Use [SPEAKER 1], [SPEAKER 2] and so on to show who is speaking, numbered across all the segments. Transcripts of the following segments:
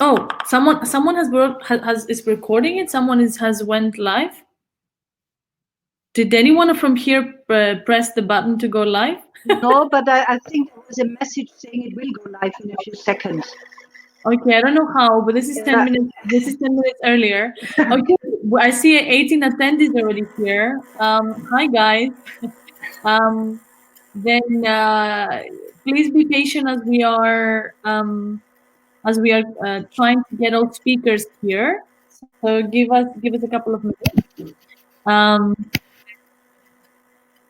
[SPEAKER 1] Oh, someone is recording it. Someone has went live. Did anyone from here press the button to go live?
[SPEAKER 2] No, but I think there was a message saying it will go live in a few seconds.
[SPEAKER 1] Okay, I don't know how, but this is 10 minutes. This is 10 minutes earlier. Okay, I see 18 attendees already here. Hi guys. Then please be patient as we are trying to get all speakers here. So give us a couple of minutes.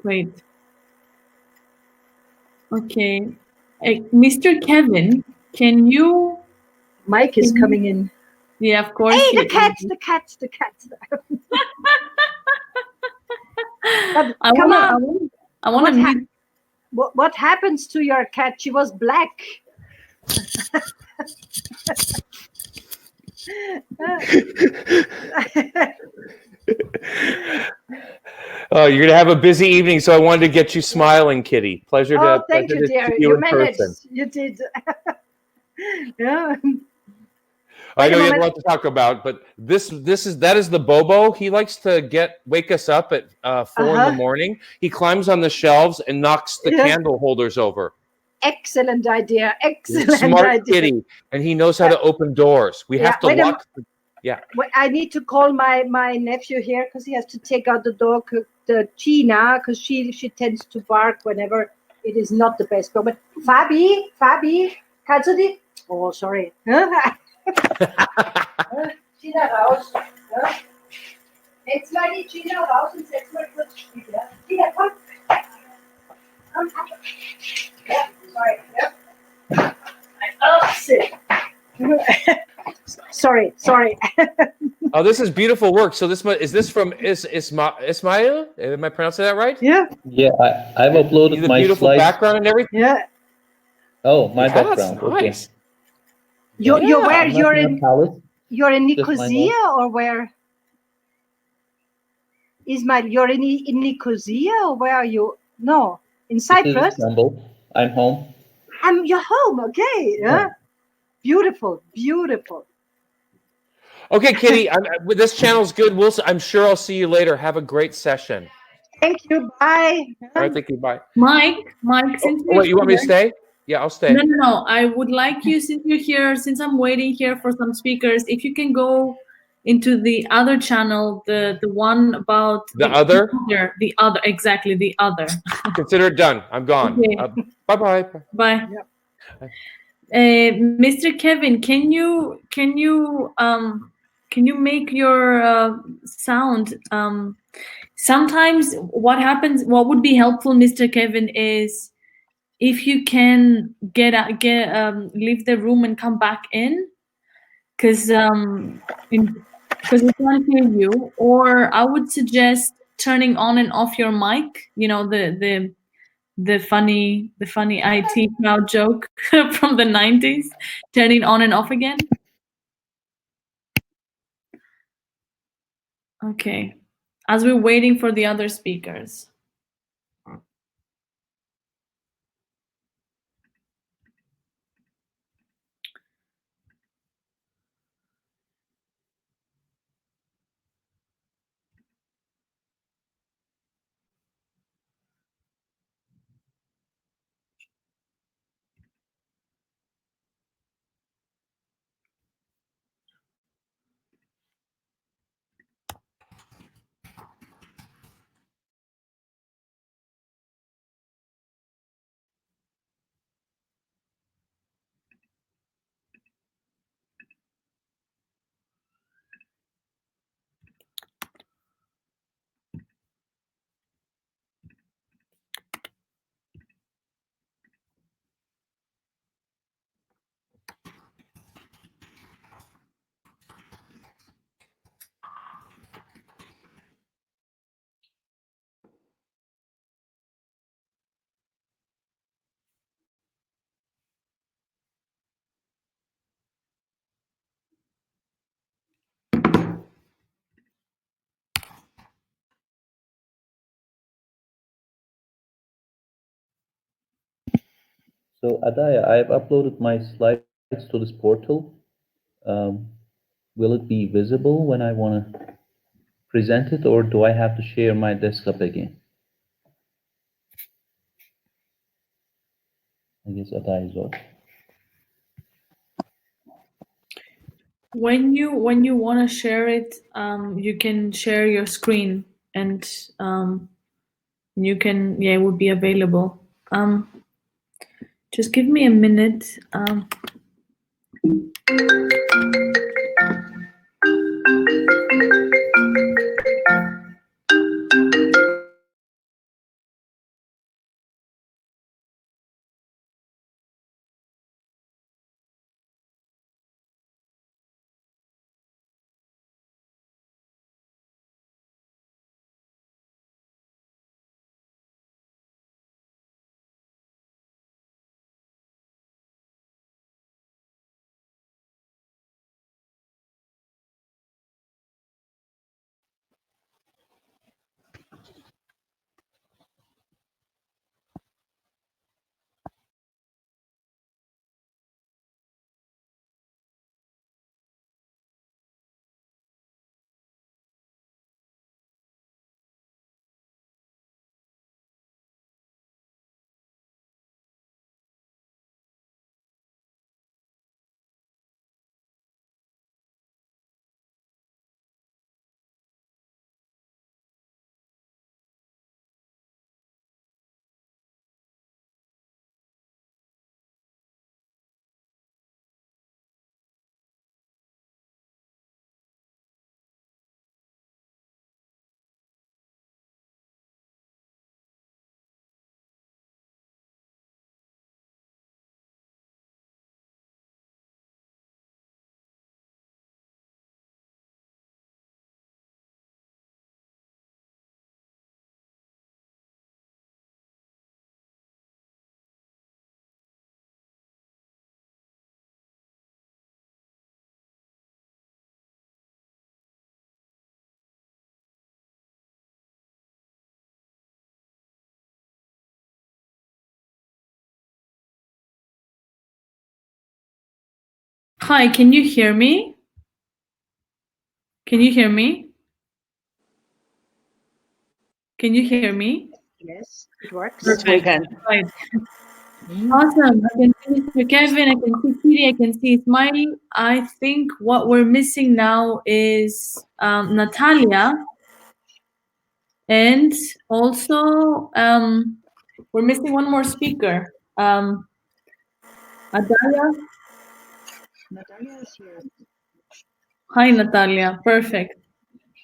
[SPEAKER 1] Wait. Okay, Mr. Kevin, can you?
[SPEAKER 2] Mike is coming in.
[SPEAKER 1] Yeah, of course.
[SPEAKER 2] Hey, the cats!
[SPEAKER 1] I want to meet.
[SPEAKER 2] What happens to your cat? She was black.
[SPEAKER 3] Oh, you're gonna have a busy evening, so I wanted to get you smiling, Kitty. Pleasure to
[SPEAKER 2] thank you, dear.
[SPEAKER 3] see you in
[SPEAKER 2] managed.
[SPEAKER 3] person.
[SPEAKER 2] You did. Yeah.
[SPEAKER 3] I know you have a lot to talk about, but that is the Bobo. He likes to wake us up at 4 in the morning. He climbs on the shelves and knocks the candle holders over.
[SPEAKER 2] Excellent idea. Excellent
[SPEAKER 3] Smart
[SPEAKER 2] idea.
[SPEAKER 3] Kitty, and he knows how to open doors. We have to lock.
[SPEAKER 2] I need to call my nephew here because he has to take out the dog, the Gina, because she tends to bark whenever it is not the best moment. Fabi, kannst du die? Oh, sorry. Gina raus. Jetzt mal die Gina raus und setz mal kurz Spiel. Gina, komm. Komm. Yeah, sorry. Yeah. Oh, shit. Sorry.
[SPEAKER 3] Oh, this is beautiful work. So is this from Ismail? Am I pronouncing that right?
[SPEAKER 2] Yeah.
[SPEAKER 4] Yeah, I've uploaded my
[SPEAKER 3] beautiful
[SPEAKER 4] slides.
[SPEAKER 3] background and everything.
[SPEAKER 2] Yeah.
[SPEAKER 4] Oh, my background.
[SPEAKER 3] That's nice.
[SPEAKER 4] Okay.
[SPEAKER 2] You're where? You're in
[SPEAKER 4] Just
[SPEAKER 2] Nicosia or where? Ismail, you're in Nicosia or where are you? No, in Cyprus.
[SPEAKER 4] Istanbul. I'm home.
[SPEAKER 2] You're home. Okay. Yeah. Beautiful.
[SPEAKER 3] Okay, Kitty. This channel's good. I'm sure I'll see you later. Have a great session.
[SPEAKER 2] Thank you. Bye.
[SPEAKER 3] All right. Thank you. Bye.
[SPEAKER 1] Mike. Since
[SPEAKER 3] wait, you want me to stay? Yeah, I'll stay.
[SPEAKER 1] No. I would like you, since you're here, since I'm waiting here for some speakers, if you can go into the other channel, the one about
[SPEAKER 3] the other.
[SPEAKER 1] Exactly, the other.
[SPEAKER 3] Consider it done. I'm gone.
[SPEAKER 1] Okay.
[SPEAKER 3] Bye.
[SPEAKER 1] Bye.
[SPEAKER 2] Yep.
[SPEAKER 1] Mr. Kevin, can you make your sound? Sometimes what would be helpful, Mr. Kevin, is if you can leave the room and come back in, because we can't hear you. Or I would suggest turning on and off your mic. You know, the funny IT crowd joke from the 90s, turning on and off again. Okay, as we're waiting for the other speakers.
[SPEAKER 4] So, Adaya, I have uploaded my slides to this portal. Will it be visible when I want to present it, or do I have to share my desktop again? I guess that is off.
[SPEAKER 1] When you want to share it, you can share your screen, and you can, yeah, it would be available. Just give me a minute. Hi, can you hear me? Can you hear me? Can you hear me?
[SPEAKER 2] Yes, it works.
[SPEAKER 1] Perfect. Right. Awesome. I can see Mr. Kevin, I can see Kiri, I can see Ismail. I think what we're missing now is Natalia. And also, we're missing one more speaker. Natalia.
[SPEAKER 2] Natalia is here.
[SPEAKER 1] Hi, Natalia. Perfect.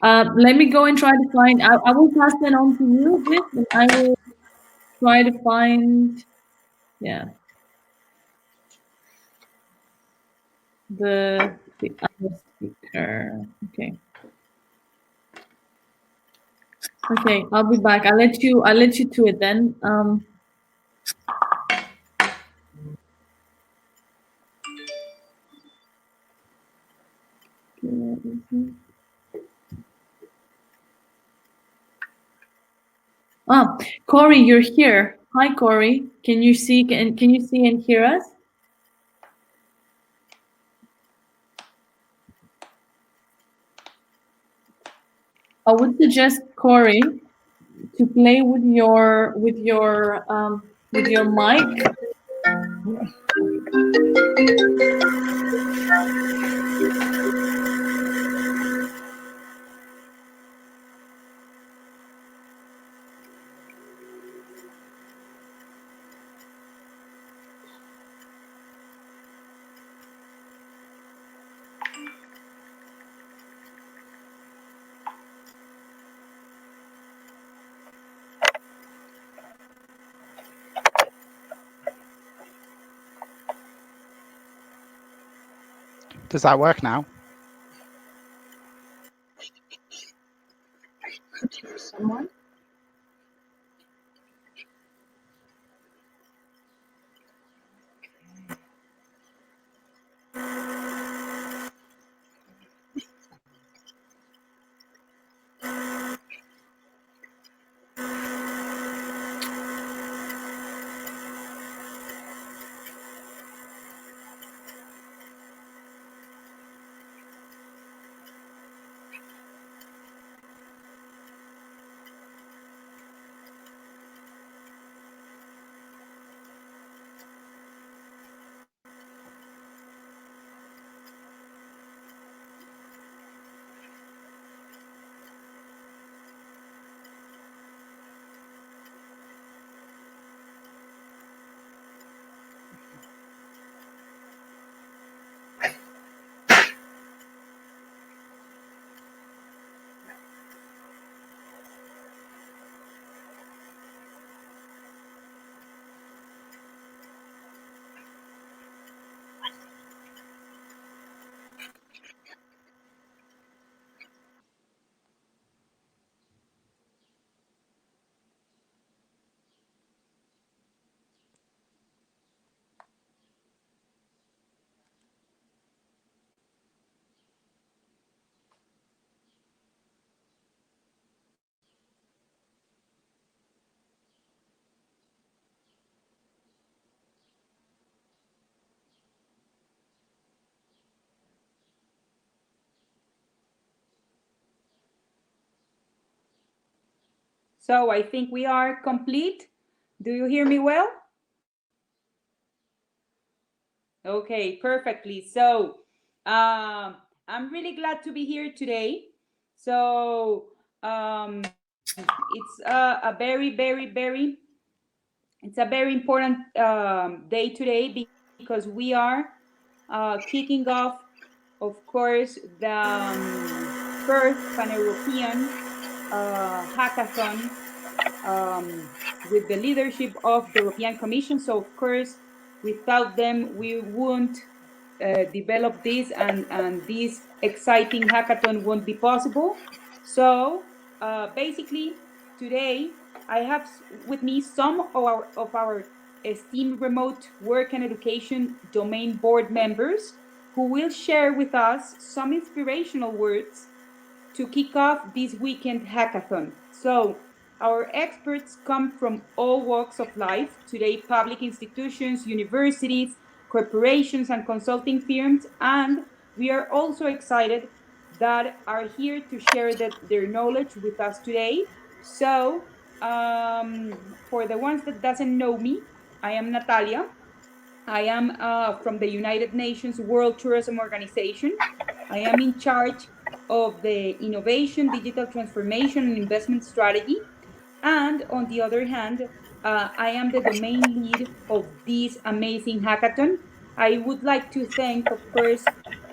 [SPEAKER 1] Let me go and try to find. I will pass that on to you, Vic, and I will try to find. Yeah. The other speaker. Okay. Okay, I'll be back. I'll let you to it then. Corey, you're here. Hi, Corey. Can you see and hear us? I would suggest, Corey, to play with your mic.
[SPEAKER 5] Does that work now?
[SPEAKER 2] Could hear someone.
[SPEAKER 5] So I think we are complete. Do you hear me well? Okay, perfectly. So I'm really glad to be here today. So it's a very, very, very, it's a very important day today because we are kicking off, of course, the first Pan-European hackathon with the leadership of the European Commission. So, of course, without them, we won't develop this, and this exciting hackathon won't be possible. So, basically, today I have with me some of our esteemed remote work and education domain board members who will share with us some inspirational words to kick off this weekend hackathon. So, our experts come from all walks of life, today public institutions, universities, corporations, and consulting firms, and we are also excited that are here to share their knowledge with us today. So, for the ones that doesn't know me, I am Natalia. I am from the United Nations World Tourism Organization. I am in charge of the innovation, digital transformation, and investment strategy. And on the other hand, I am the domain lead of this amazing hackathon. I would like to thank, of course,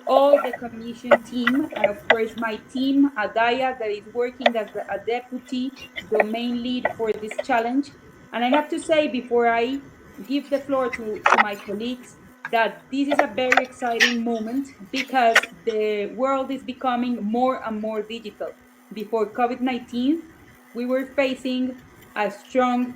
[SPEAKER 5] all the commission team, and of course my team, Adaya, that is working as a deputy domain lead for this challenge. And I have to say, before I give the floor to my colleagues, that this is a very exciting moment because the world is becoming more and more digital. Before COVID-19, we were facing a strong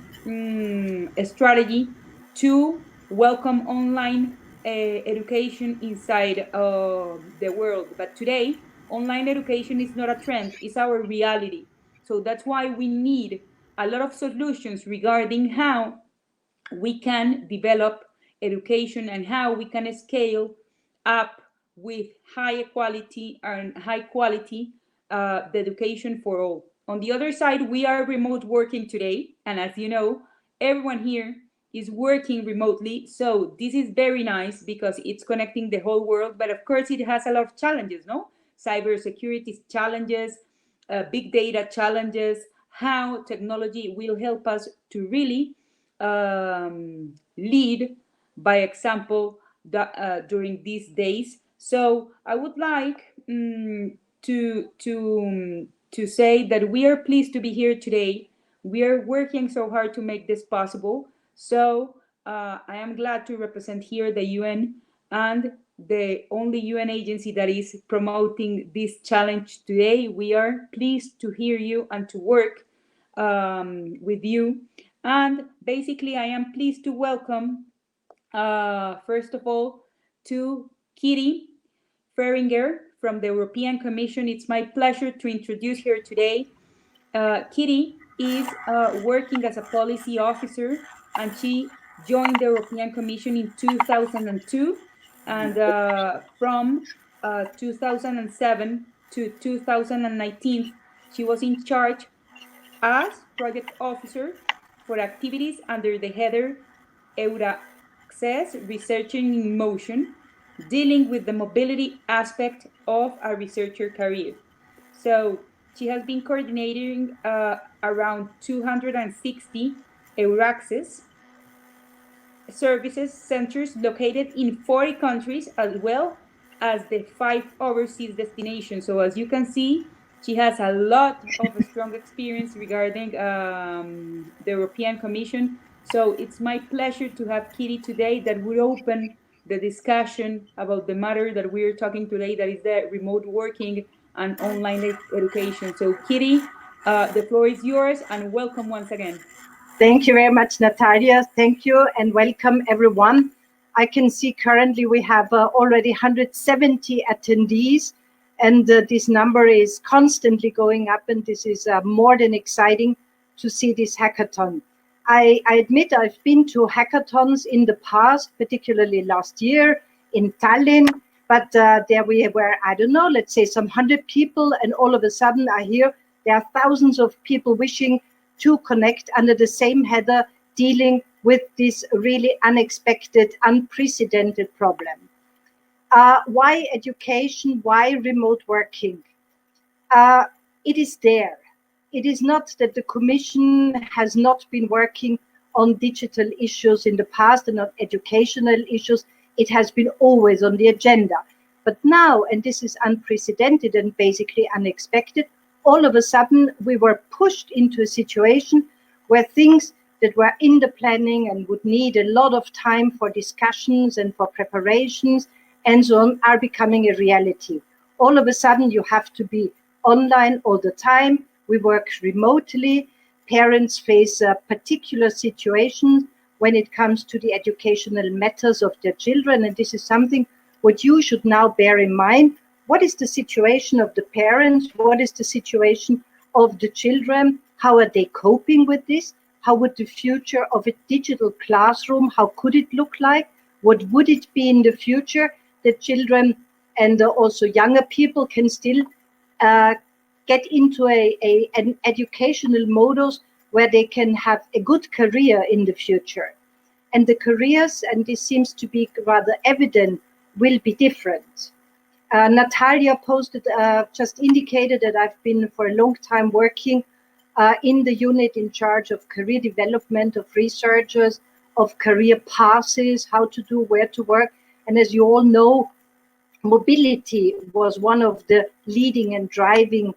[SPEAKER 5] strategy to welcome online education inside the world. But today, online education is not a trend, it's our reality. So that's why we need a lot of solutions regarding how we can develop education and how we can scale up with high quality and high quality the education for all. On the other side, we are remote working today, and as you know, everyone here is working remotely. So this is very nice because it's connecting the whole world. But of course, it has a lot of challenges, no? Cybersecurity challenges, big data challenges, how technology will help us to really lead by example during these days. So I would like to say that we are pleased to be here today. We are working so hard to make this possible. So I am glad to represent here the UN and the only UN agency that is promoting this challenge today. We are pleased to hear you and to work with you. And basically, I am pleased to welcome, first of all, to Kitty Fehringer from the European Commission. It's my pleasure to introduce her today. Kitty is working as a policy officer, and she joined the European Commission in 2002. And from 2007 to 2019, she was in charge as project officer for activities under the header Access Researching in Motion, dealing with the mobility aspect of a researcher career. So she has been coordinating around 260 Euraccess services centers located in 40 countries, as well as the 5 overseas destinations. So as you can see, she has a lot of strong experience regarding the European Commission. So it's my pleasure to have Kitty today that will open the discussion about the matter that we're talking today, that is the remote working and online education. So Kitty, the floor is yours, and welcome once again.
[SPEAKER 2] Thank you very much, Natalia. Thank you and welcome everyone. I can see currently we have already 170 attendees, and this number is constantly going up, and this is more than exciting to see this hackathon. I admit I've been to hackathons in the past, particularly last year in Tallinn, but there we were, I don't know, let's say some 100 people, and all of a sudden I hear there are thousands of people wishing to connect under the same header, dealing with this really unexpected, unprecedented problem. Why education? Why remote working? It is there. It is not that the Commission has not been working on digital issues in the past and on educational issues. It has been always on the agenda. But now, and this is unprecedented and basically unexpected, all of a sudden we were pushed into a situation where things that were in the planning and would need a lot of time for discussions and for preparations and so on are becoming a reality. All of a sudden you have to be online all the time. We work remotely. Parents face particular situations when it comes to the educational matters of their children. And this is something what you should now bear in mind. What is the situation of the parents? What is the situation of the children? How are they coping with this? How would the future of a digital classroom, how could it look like? What would it be in the future that children and also younger people can still get into an educational modus where they can have a good career in the future? And the careers, and this seems to be rather evident, will be different. Natalia posted, just indicated that I've been for a long time working in the unit in charge of career development of researchers, of career passes, how to do, where to work. And as you all know, mobility was one of the leading and driving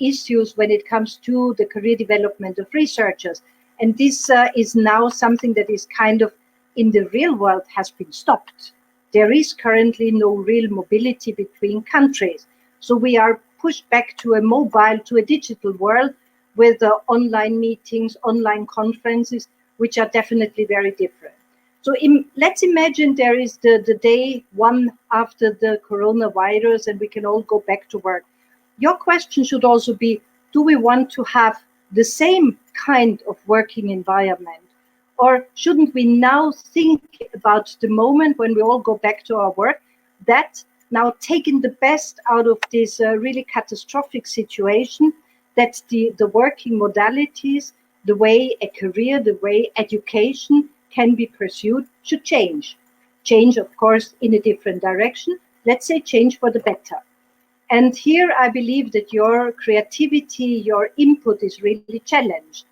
[SPEAKER 2] issues when it comes to the career development of researchers. And this is now something that is kind of in the real world has been stopped. There is currently no real mobility between countries. So we are pushed back to a mobile, to a digital world with online meetings, online conferences, which are definitely very different. So let's imagine there is the day one after the coronavirus and we can all go back to work. Your question should also be, do we want to have the same kind of working environment? Or shouldn't we now think about the moment when we all go back to our work, that now taking the best out of this really catastrophic situation, that the working modalities, the way a career, the way education can be pursued should change. Change, of course, in a different direction. Let's say change for the better. And here I believe that your creativity, your input is really challenged.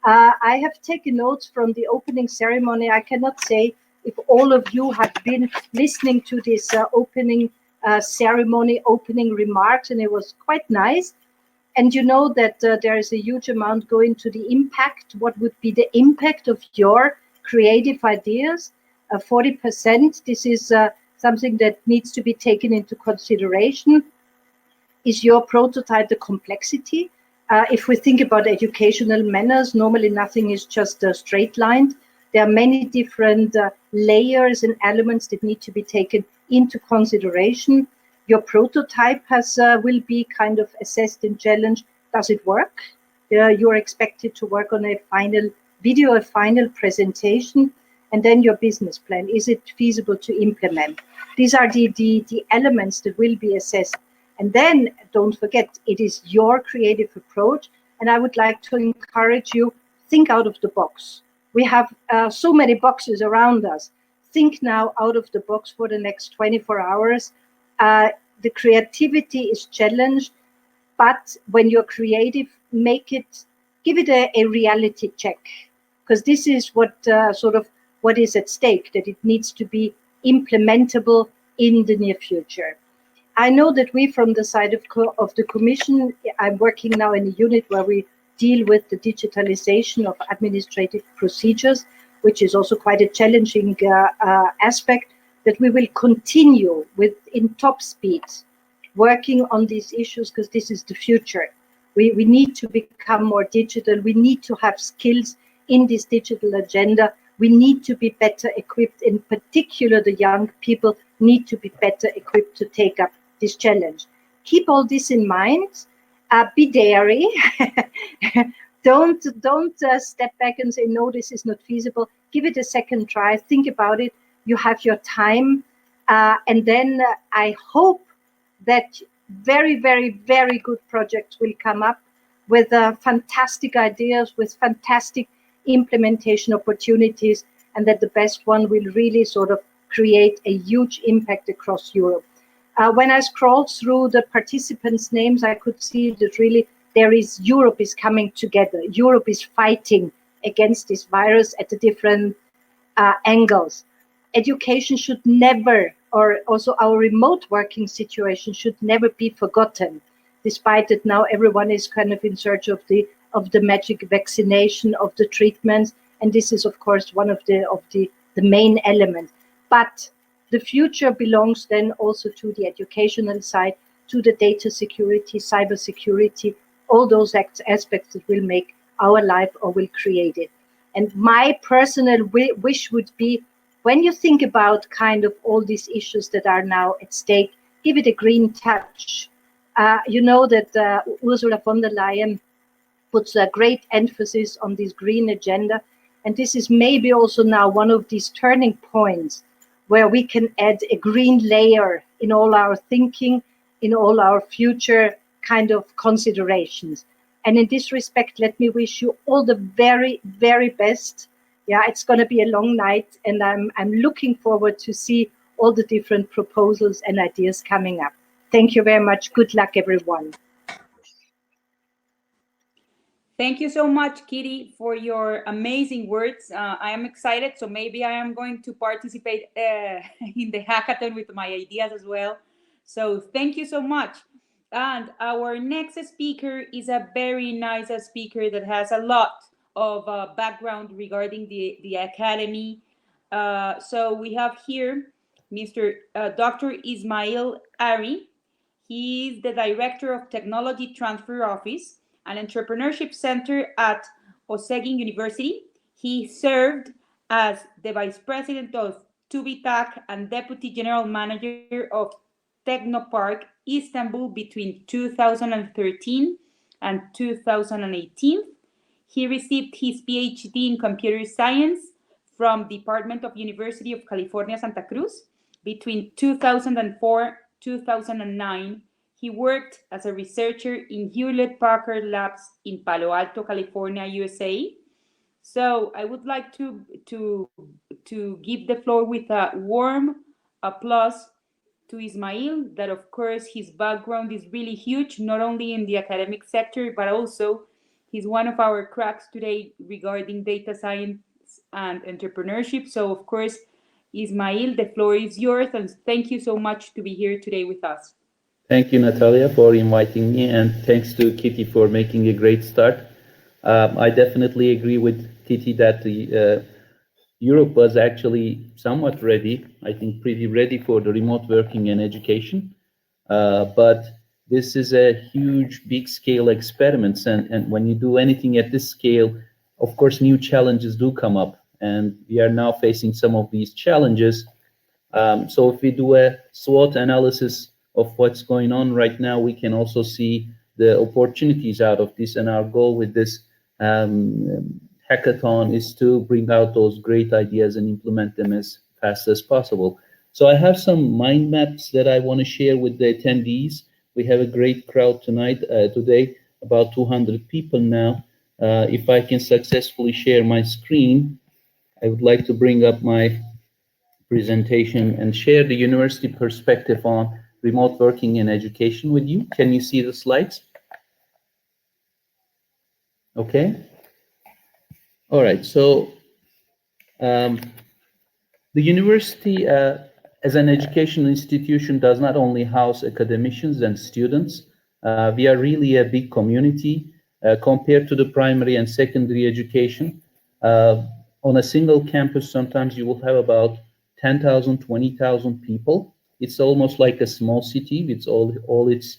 [SPEAKER 2] I have taken notes from the opening ceremony. I cannot say if all of you have been listening to this opening ceremony, opening remarks, and it was quite nice. And you know that there is a huge amount going to the impact. What would be the impact of your creative ideas? 40%, this is something that needs to be taken into consideration. Is your prototype the complexity? If we think about educational manners, normally nothing is just straight lined. There are many different layers and elements that need to be taken into consideration. Your prototype will be kind of assessed and challenged. Does it work? You're expected to work on a final video, a final presentation, and then your business plan. Is it feasible to implement? These are the elements that will be assessed. And then don't forget, it is your creative approach. And I would like to encourage you, think out of the box. We have so many boxes around us. Think now out of the box for the next 24 hours. The creativity is challenged, but when you're creative, give it a reality check, because this is what what is at stake, that it needs to be implementable in the near future. I know that we, from the side of the Commission, I'm working now in a unit where we deal with the digitalization of administrative procedures, which is also quite a challenging aspect, that we will continue with in top speed working on these issues, because this is the future. We need to become more digital. We need to have skills in this digital agenda. We need to be better equipped. In particular, the young people need to be better equipped to take up this challenge. Keep all this in mind. Be daring. Don't step back and say, no, this is not feasible. Give it a second try. Think about it. You have your time. And then I hope that very, very, very good projects will come up with fantastic ideas, with fantastic implementation opportunities, and that the best one will really sort of create a huge impact across Europe. When I scrolled through the participants' names, I could see that really Europe is coming together. Europe is fighting against this virus at the different angles. Education should never, or also our remote working situation should never be forgotten, despite that now everyone is kind of in search of the magic vaccination, of the treatments, and this is of course one of the main elements. But the future belongs then also to the educational side, to the data security, cyber security, all those aspects that will make our life or will create it. And my personal wish would be, when you think about kind of all these issues that are now at stake, give it a green touch. You know that Ursula von der Leyen puts a great emphasis on this green agenda. And this is maybe also now one of these turning points where we can add a green layer in all our thinking, in all our future kind of considerations. And in this respect, let me wish you all the very, very best. Yeah, it's going to be a long night, and I'm looking forward to see all the different proposals and ideas coming up. Thank you very much. Good luck, everyone.
[SPEAKER 5] Thank you so much, Kitty, for your amazing words. I am excited, so maybe I am going to participate in the hackathon with my ideas as well. So thank you so much. And our next speaker is a very nice speaker that has a lot of background regarding the academy. So we have here Mr. Dr. Ismail Ari. He is the Director of Technology Transfer Office and Entrepreneurship Center at Özyegin University. He served as the Vice President of TÜBİTAK and Deputy General Manager of Technopark Istanbul between 2013 and 2018. He received his PhD in computer science from Department of University of California, Santa Cruz. Between 2004-2009, he worked as a researcher in Hewlett-Packard Labs in Palo Alto, California, USA. So I would like to give the floor with a warm applause to Ismail, that of course his background is really huge, not only in the academic sector, but also he's one of our cracks today regarding data science and entrepreneurship. So of course, Ismail, the floor is yours, and thank you so much to be here today with us.
[SPEAKER 4] Thank you, Natalia, for inviting me, and thanks to Kitty for making a great start. I definitely agree with Kitty that Europe was actually somewhat ready, I think pretty ready for the remote working and education. But this is a huge, big scale experiments. And when you do anything at this scale, of course, new challenges do come up. And we are now facing some of these challenges. So if we do a SWOT analysis of what's going on right now, we can also see the opportunities out of this. And our goal with this hackathon is to bring out those great ideas and implement them as fast as possible. So I have some mind maps that I want to share with the attendees. We have a great crowd tonight, today, about 200 people now. If I can successfully share my screen, I would like to bring up my presentation and share the university perspective on remote working and education with you. Can you see the slides? Okay. All right, so the university as an educational institution does not only house academicians and students. We are really a big community compared to the primary and secondary education. On a single campus, sometimes you will have about 10,000, 20,000 people. It's almost like a small city with all its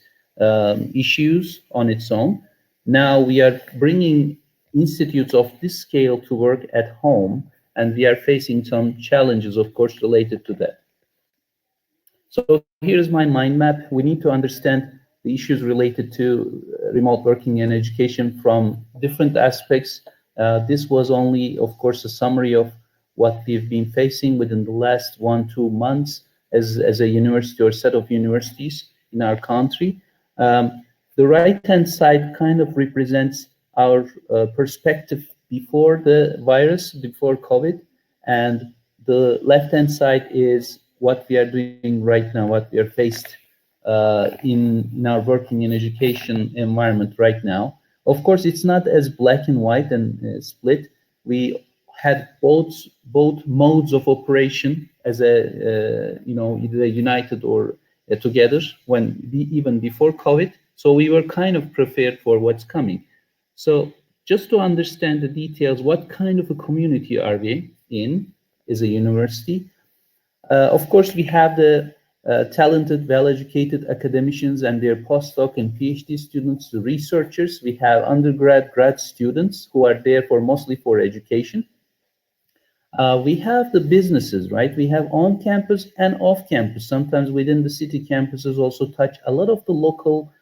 [SPEAKER 4] issues on its own. Now we are bringing institutes of this scale to work at home, and we are facing some challenges, of course, related to that. So here's my mind map. We need to understand the issues related to remote working and education from different aspects. This was only, of course, a summary of what we've been facing within the last 1-2 months as a university or set of universities in our country. The the right-hand side kind of represents our perspective before the virus, before COVID, and the left-hand side is what we are doing right now, what we are faced in our working in education environment right now. Of course, it's not as black and white and split. We had both modes of operation as a either united or together even before COVID. So we were kind of prepared for what's coming. So just to understand the details, what kind of a community are we in as a university? Of course, we have the talented, well-educated academicians and their postdoc and PhD students, the researchers. We have undergrad, grad students who are there mostly for education. We have the businesses, right? We have on campus and off campus. Sometimes within the city campuses also touch a lot of the local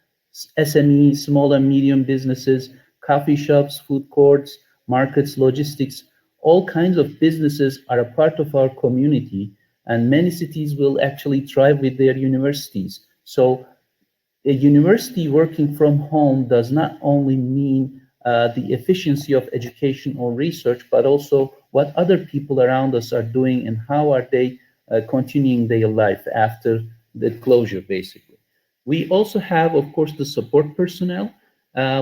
[SPEAKER 4] SMEs, small and medium businesses, coffee shops, food courts, markets, logistics. All kinds of businesses are a part of our community, and many cities will actually thrive with their universities. So a university working from home does not only mean the efficiency of education or research, but also what other people around us are doing and how are they continuing their life after the closure, basically. We also have, of course, the support personnel.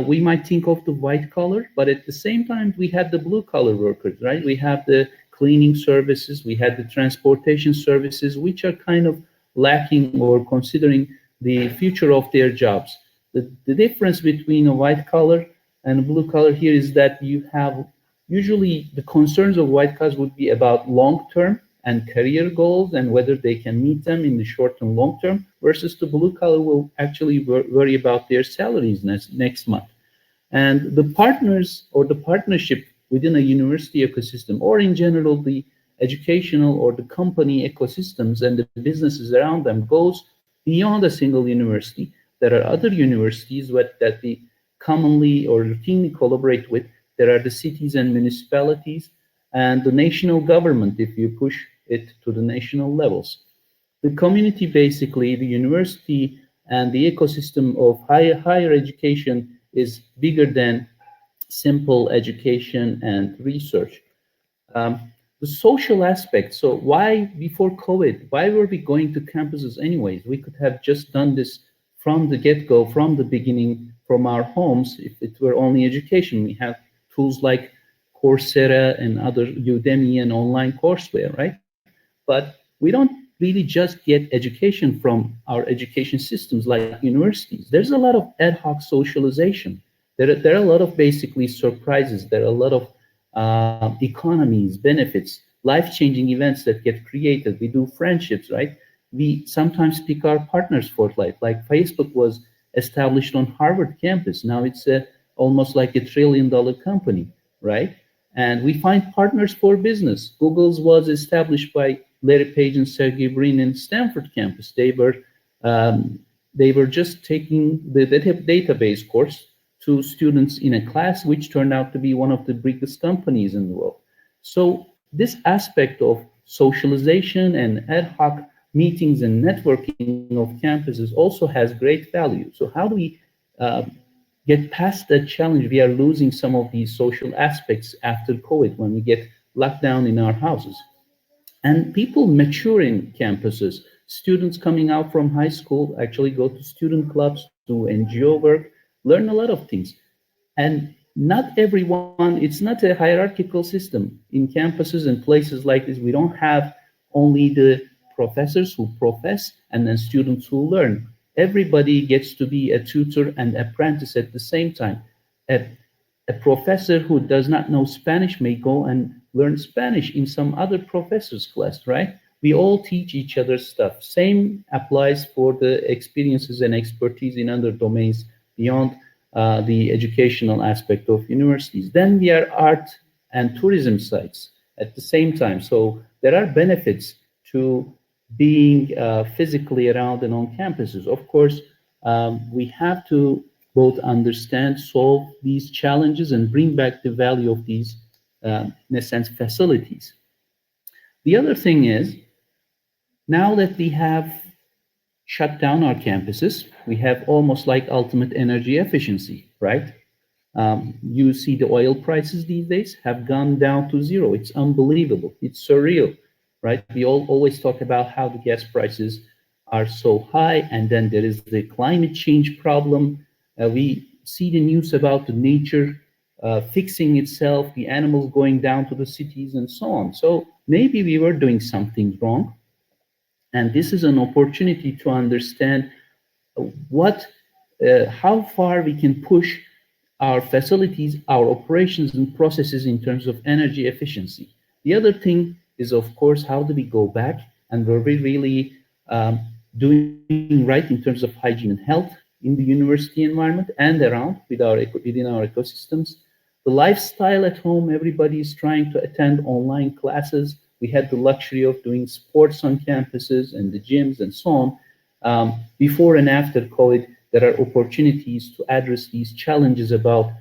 [SPEAKER 4] We might think of the white collar, but at the same time, we have the blue collar workers, right? We have the cleaning services, we have the transportation services, which are kind of lacking or considering the future of their jobs. The difference between a white collar and a blue collar here is that you have usually the concerns of white collars would be about long-term and career goals and whether they can meet them in the short and long term, versus the blue collar will actually worry about their salaries next month. And the partners or the partnership within a university ecosystem, or in general the educational or the company ecosystems and the businesses around them, goes beyond a single university. There are other universities that we commonly or routinely collaborate with. There are the cities and municipalities and the national government, if you push it to the national levels. The community, basically, the university and the ecosystem of higher education is bigger than simple education and research. The social aspect. So why, before COVID, why were we going to campuses anyways? We could have just done this from the get-go, from the beginning, from our homes, if it were only education. We have tools like Coursera and other Udemy and online courseware, right? But we don't really just get education from our education systems like universities. There's a lot of ad hoc socialization. There are a lot of basically surprises. There are a lot of economies, benefits, life-changing events that get created. We do friendships, right? We sometimes pick our partners for life. Like Facebook was established on Harvard campus. Now it's almost like $1 trillion company, right? And we find partners for business. Google's was established by Larry Page and Sergey Brin in Stanford campus. They were just taking the database course to students in a class, which turned out to be one of the biggest companies in the world. So this aspect of socialization and ad hoc meetings and networking of campuses also has great value. So how do we get past that challenge? We are losing some of these social aspects after COVID when we get locked down in our houses. And people mature in campuses. Students coming out from high school actually go to student clubs, do NGO work, learn a lot of things. And not everyone, it's not a hierarchical system. In campuses and places like this, we don't have only the professors who profess and then students who learn. Everybody gets to be a tutor and apprentice at the same time. A professor who does not know Spanish may go and learn Spanish in some other professor's class, right? We all teach each other stuff. Same applies for the experiences and expertise in other domains beyond the educational aspect of universities. Then we are art and tourism sites at the same time. So there are benefits to being physically around and on campuses. Of course, we have to both understand, solve these challenges, and bring back the value of these, in a sense, facilities. The other thing is, now that we have shut down our campuses. We have almost like ultimate energy efficiency, right? You see the oil prices these days have gone down to zero. It's unbelievable. It's surreal, right? We always talk about how the gas prices are so high, and then there is the climate change problem. We see the news about the nature fixing itself, the animals going down to the cities, and so on. So maybe we were doing something wrong, and this is an opportunity to understand how far we can push our facilities, our operations and processes in terms of energy efficiency. The other thing is, of course, how do we go back and were we really doing right in terms of hygiene and health in the university environment and around within our ecosystems. The lifestyle at home, everybody is trying to attend online classes. We had the luxury of doing sports on campuses and the gyms and so on. Before and after COVID, there are opportunities to address these challenges about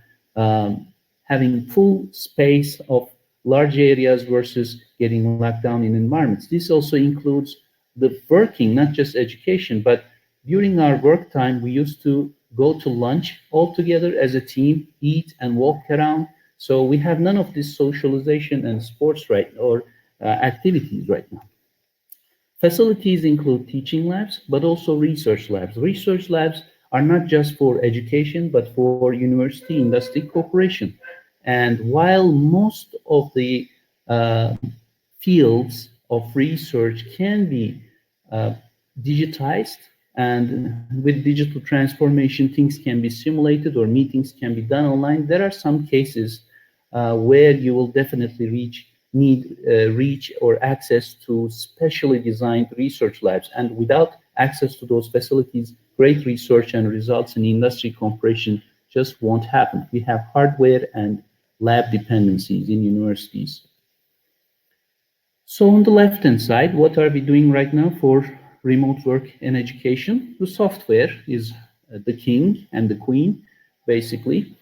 [SPEAKER 4] having full space of large areas versus getting locked down in environments. This also includes the working, not just education, but during our work time, we used to go to lunch all together as a team, eat and walk around. So we have none of this socialization and sports or activities right now. Facilities include teaching labs, but also research labs. Research labs are not just for education, but for university industry cooperation. And while most of the fields of research can be digitized, and with digital transformation, things can be simulated or meetings can be done online, there are some cases where you will definitely need reach or access to specially designed research labs. And without access to those facilities, great research and results in industry cooperation just won't happen. We have hardware and lab dependencies in universities. So on the left-hand side, what are we doing right now for remote work and education? The software is the king and the queen, basically.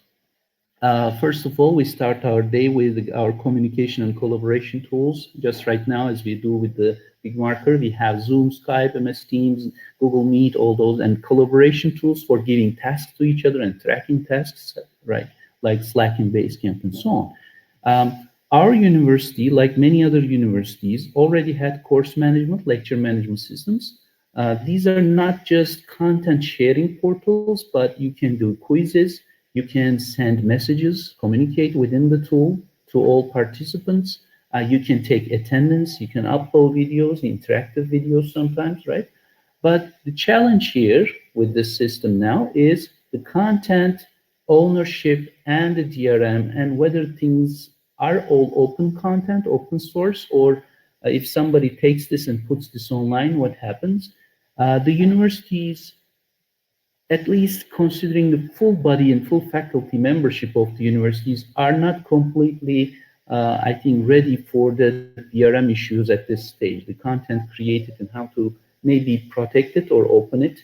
[SPEAKER 4] First of all, we start our day with our communication and collaboration tools. Just right now, as we do with the big marker, we have Zoom, Skype, MS Teams, Google Meet, all those, and collaboration tools for giving tasks to each other and tracking tasks, right? Like Slack and Basecamp and so on. Our university, like many other universities, already had course management, lecture management systems. These are not just content sharing portals, but you can do quizzes, you can send messages, communicate within the tool to all participants. You can take attendance, you can upload videos, interactive videos sometimes, right? But the challenge here with this system now is the content ownership and the DRM, and whether things are all open content, open source, or if somebody takes this and puts this online, what happens? The universities, at least considering the full body and full faculty membership of the universities, are not completely, I think, ready for the DRM issues at this stage, the content created and how to maybe protect it or open it,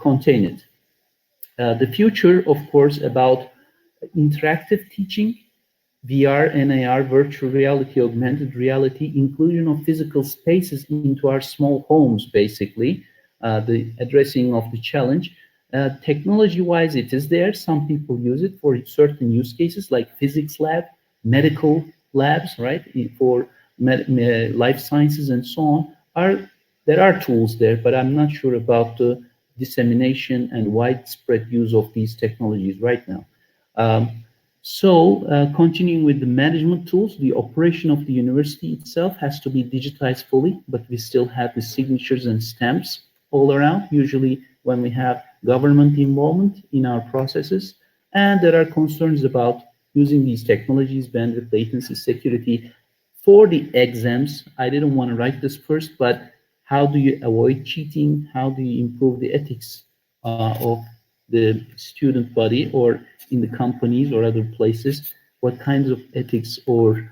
[SPEAKER 4] contain it. The future, of course, about interactive teaching, VR, NAR, virtual reality, augmented reality, inclusion of physical spaces into our small homes, basically, the addressing of the challenge. Technology-wise, it is there. Some people use it for certain use cases like physics lab, medical labs, right? For life sciences and so on. There are tools there, but I'm not sure about the dissemination and widespread use of these technologies right now. Continuing with the management tools, the operation of the university itself has to be digitized fully, but we still have the signatures and stamps all around, usually when we have government involvement in our processes. And there are concerns about using these technologies, bandwidth, latency, security. For the exams, I didn't want to write this first, but how do you avoid cheating? How do you improve the ethics of the student body or in the companies or other places? What kinds of ethics or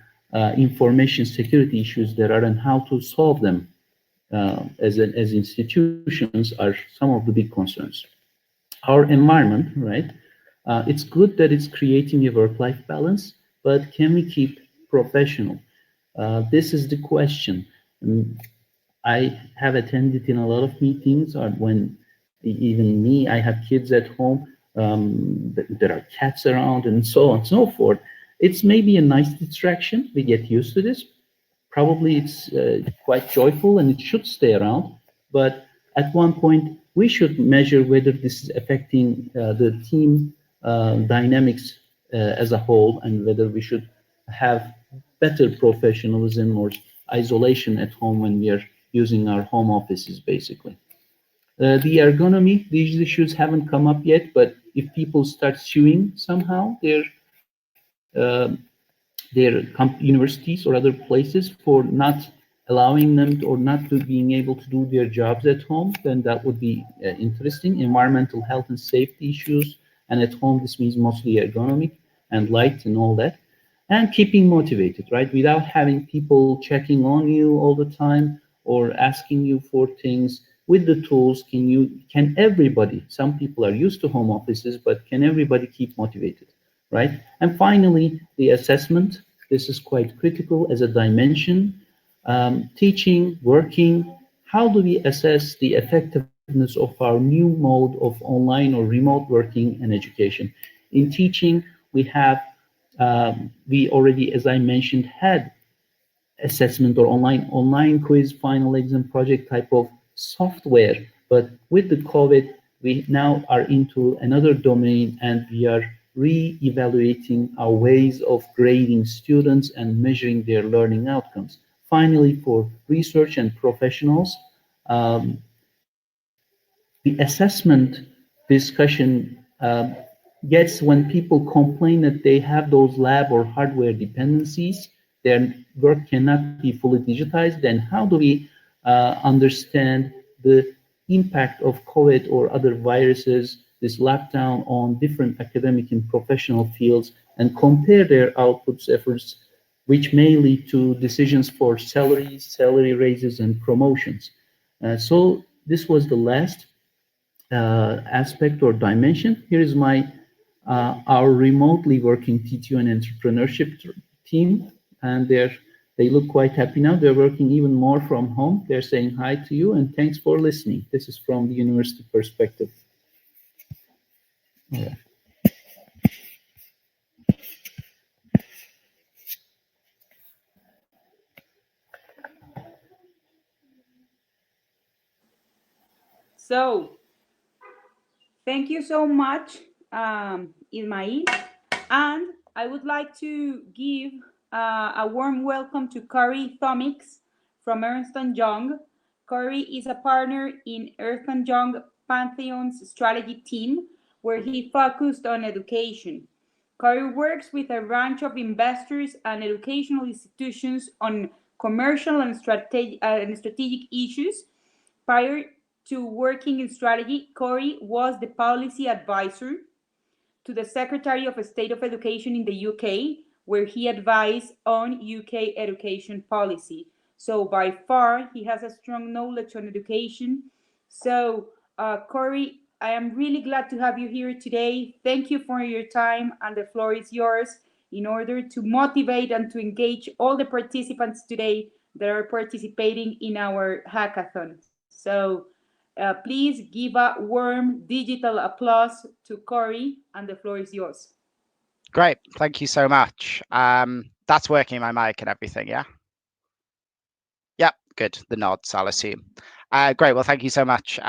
[SPEAKER 4] information security issues there are and how to solve them as institutions are some of the big concerns. Our environment, right? It's good that it's creating a work-life balance, but can we keep professional? This is the question. I have attended in a lot of meetings, or when even me, I have kids at home, there are cats around and so on and so forth. It's maybe a nice distraction. We get used to this. Probably it's quite joyful and it should stay around. But at one point, we should measure whether this is affecting the team dynamics as a whole, and whether we should have better professionalism or isolation at home when we are using our home offices, basically. The ergonomy, these issues haven't come up yet, but if people start suing somehow their universities or other places for not allowing them or not to being able to do their jobs at home, then that would be interesting. Environmental health and safety issues, and at home this means mostly ergonomic and light and all that. And keeping motivated, right? Without having people checking on you all the time or asking you for things. With the tools, can everybody, some people are used to home offices, but can everybody keep motivated, right? And finally, the assessment. This is quite critical as a dimension. Teaching, working, how do we assess the effectiveness of our new mode of online or remote working and education? In teaching, we already, as I mentioned, had assessment or online quiz, final exam project type of software. But with the COVID, we now are into another domain, and we are re-evaluating our ways of grading students and measuring their learning outcomes. Finally, for research and professionals, the assessment discussion gets when people complain that they have those lab or hardware dependencies, their work cannot be fully digitized, then how do we understand the impact of COVID or other viruses, this lockdown on different academic and professional fields, and compare their outputs, efforts, which may lead to decisions for salaries, salary raises, and promotions. So this was the last aspect or dimension. Here is our remotely working TTO and entrepreneurship team, and they look quite happy now. They're working even more from home. They're saying hi to you and thanks for listening. This is from the university perspective. Yeah.
[SPEAKER 5] So, thank you so much, Ismail. And I would like to give a warm welcome to Corey Thomix from Ernst & Young. Corey is a partner in Ernst & Young Pantheon's strategy team, where he focused on education. Corey works with a range of investors and educational institutions on commercial and strategic issues. Prior to working in strategy, Corey was the policy advisor to the Secretary of State of Education in the UK, where he advised on UK education policy. So by far, he has a strong knowledge on education. So Corey, I am really glad to have you here today. Thank you for your time, and the floor is yours in order to motivate and to engage all the participants today that are participating in our hackathon. So please give a warm digital applause to Corey, and the floor is yours.
[SPEAKER 6] Great, thank you so much. That's working, my mic and everything, yeah? Yep, good, the nods, I'll assume. Great, well, thank you so much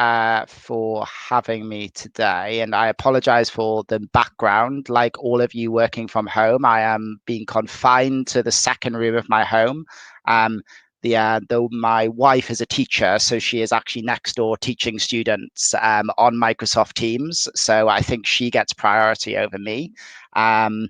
[SPEAKER 6] for having me today. And I apologize for the background. Like all of you working from home, I am being confined to the second room of my home. Though my wife is a teacher, so she is actually next door teaching students on Microsoft Teams. So I think she gets priority over me. And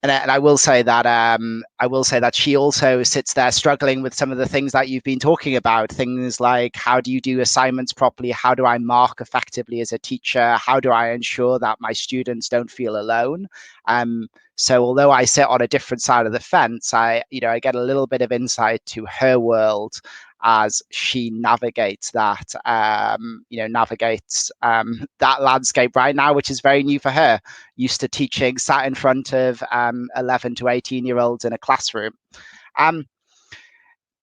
[SPEAKER 6] I will say that she also sits there struggling with some of the things that you've been talking about. Things like, how do you do assignments properly? How do I mark effectively as a teacher? How do I ensure that my students don't feel alone? So although I sit on a different side of the fence, I get a little bit of insight to her world as she navigates that, that landscape right now, which is very new for her. Used to teaching, sat in front of 11 to 18-year-olds in a classroom.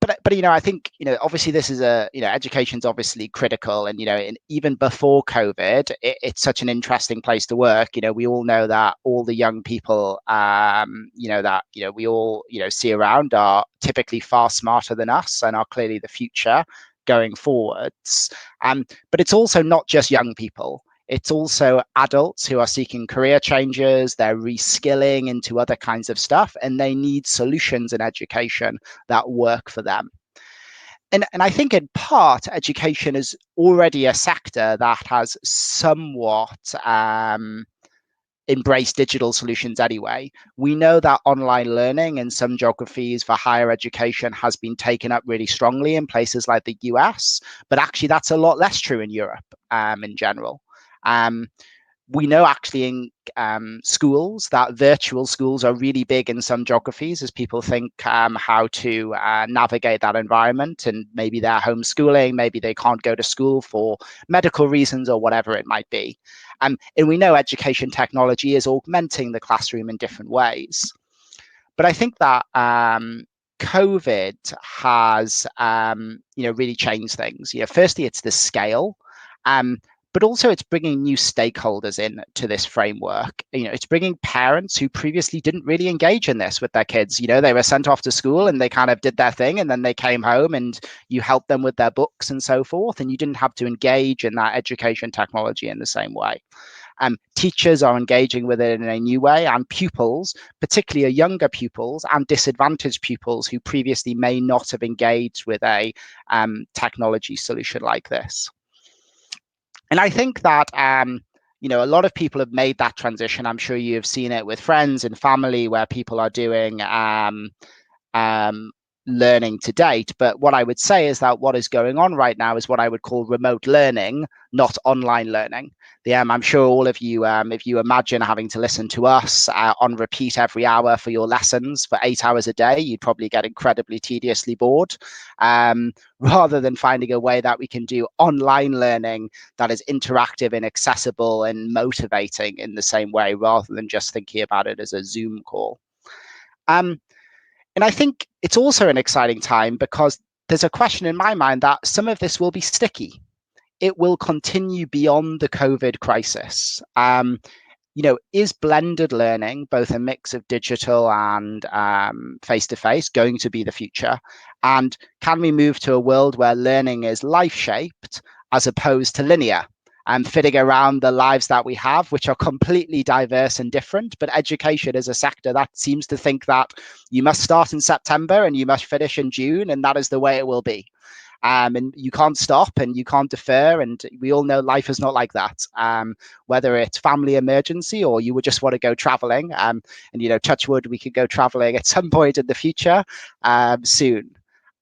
[SPEAKER 6] but you know, I think, you know, obviously this is education's obviously critical, and you know, even before COVID, it's such an interesting place to work. You know, we all know that all the young people, that we all see around are typically far smarter than us and are clearly the future going forwards. But it's also not just young people. It's also adults who are seeking career changes, they're reskilling into other kinds of stuff, and they need solutions in education that work for them. And I think in part, education is already a sector that has somewhat embraced digital solutions anyway. We know that online learning in some geographies for higher education has been taken up really strongly in places like the US, but actually that's a lot less true in Europe in general. We know actually in schools that virtual schools are really big in some geographies as people think how to navigate that environment, and maybe they're homeschooling, maybe they can't go to school for medical reasons or whatever it might be. And we know education technology is augmenting the classroom in different ways. But I think that COVID has really changed things. Firstly, it's the scale. But also it's bringing new stakeholders in to this framework. It's bringing parents who previously didn't really engage in this with their kids. They were sent off to school and they kind of did their thing, and then they came home and you helped them with their books and so forth, and you didn't have to engage in that education technology in the same way. Teachers are engaging with it in a new way, and pupils, particularly younger pupils and disadvantaged pupils who previously may not have engaged with a technology solution like this. And I think that, a lot of people have made that transition. I'm sure you have seen it with friends and family where people are doing learning to date. But what I would say is that what is going on right now is what I would call remote learning, not online learning. I'm sure all of you, if you imagine having to listen to us on repeat every hour for your lessons for 8 hours a day, you'd probably get incredibly tediously bored, rather than finding a way that we can do online learning that is interactive and accessible and motivating in the same way, rather than just thinking about it as a Zoom call. And I think it's also an exciting time because there's a question in my mind that some of this will be sticky. It will continue beyond the COVID crisis. Is blended learning, both a mix of digital and face-to-face, going to be the future? And can we move to a world where learning is life-shaped as opposed to linear, and fitting around the lives that we have, which are completely diverse and different? But education is a sector that seems to think that you must start in September and you must finish in June, and that is the way it will be. And you can't stop and you can't defer. And we all know life is not like that. Whether it's family emergency or you would just want to go traveling, and touch wood, we could go traveling at some point in the future soon.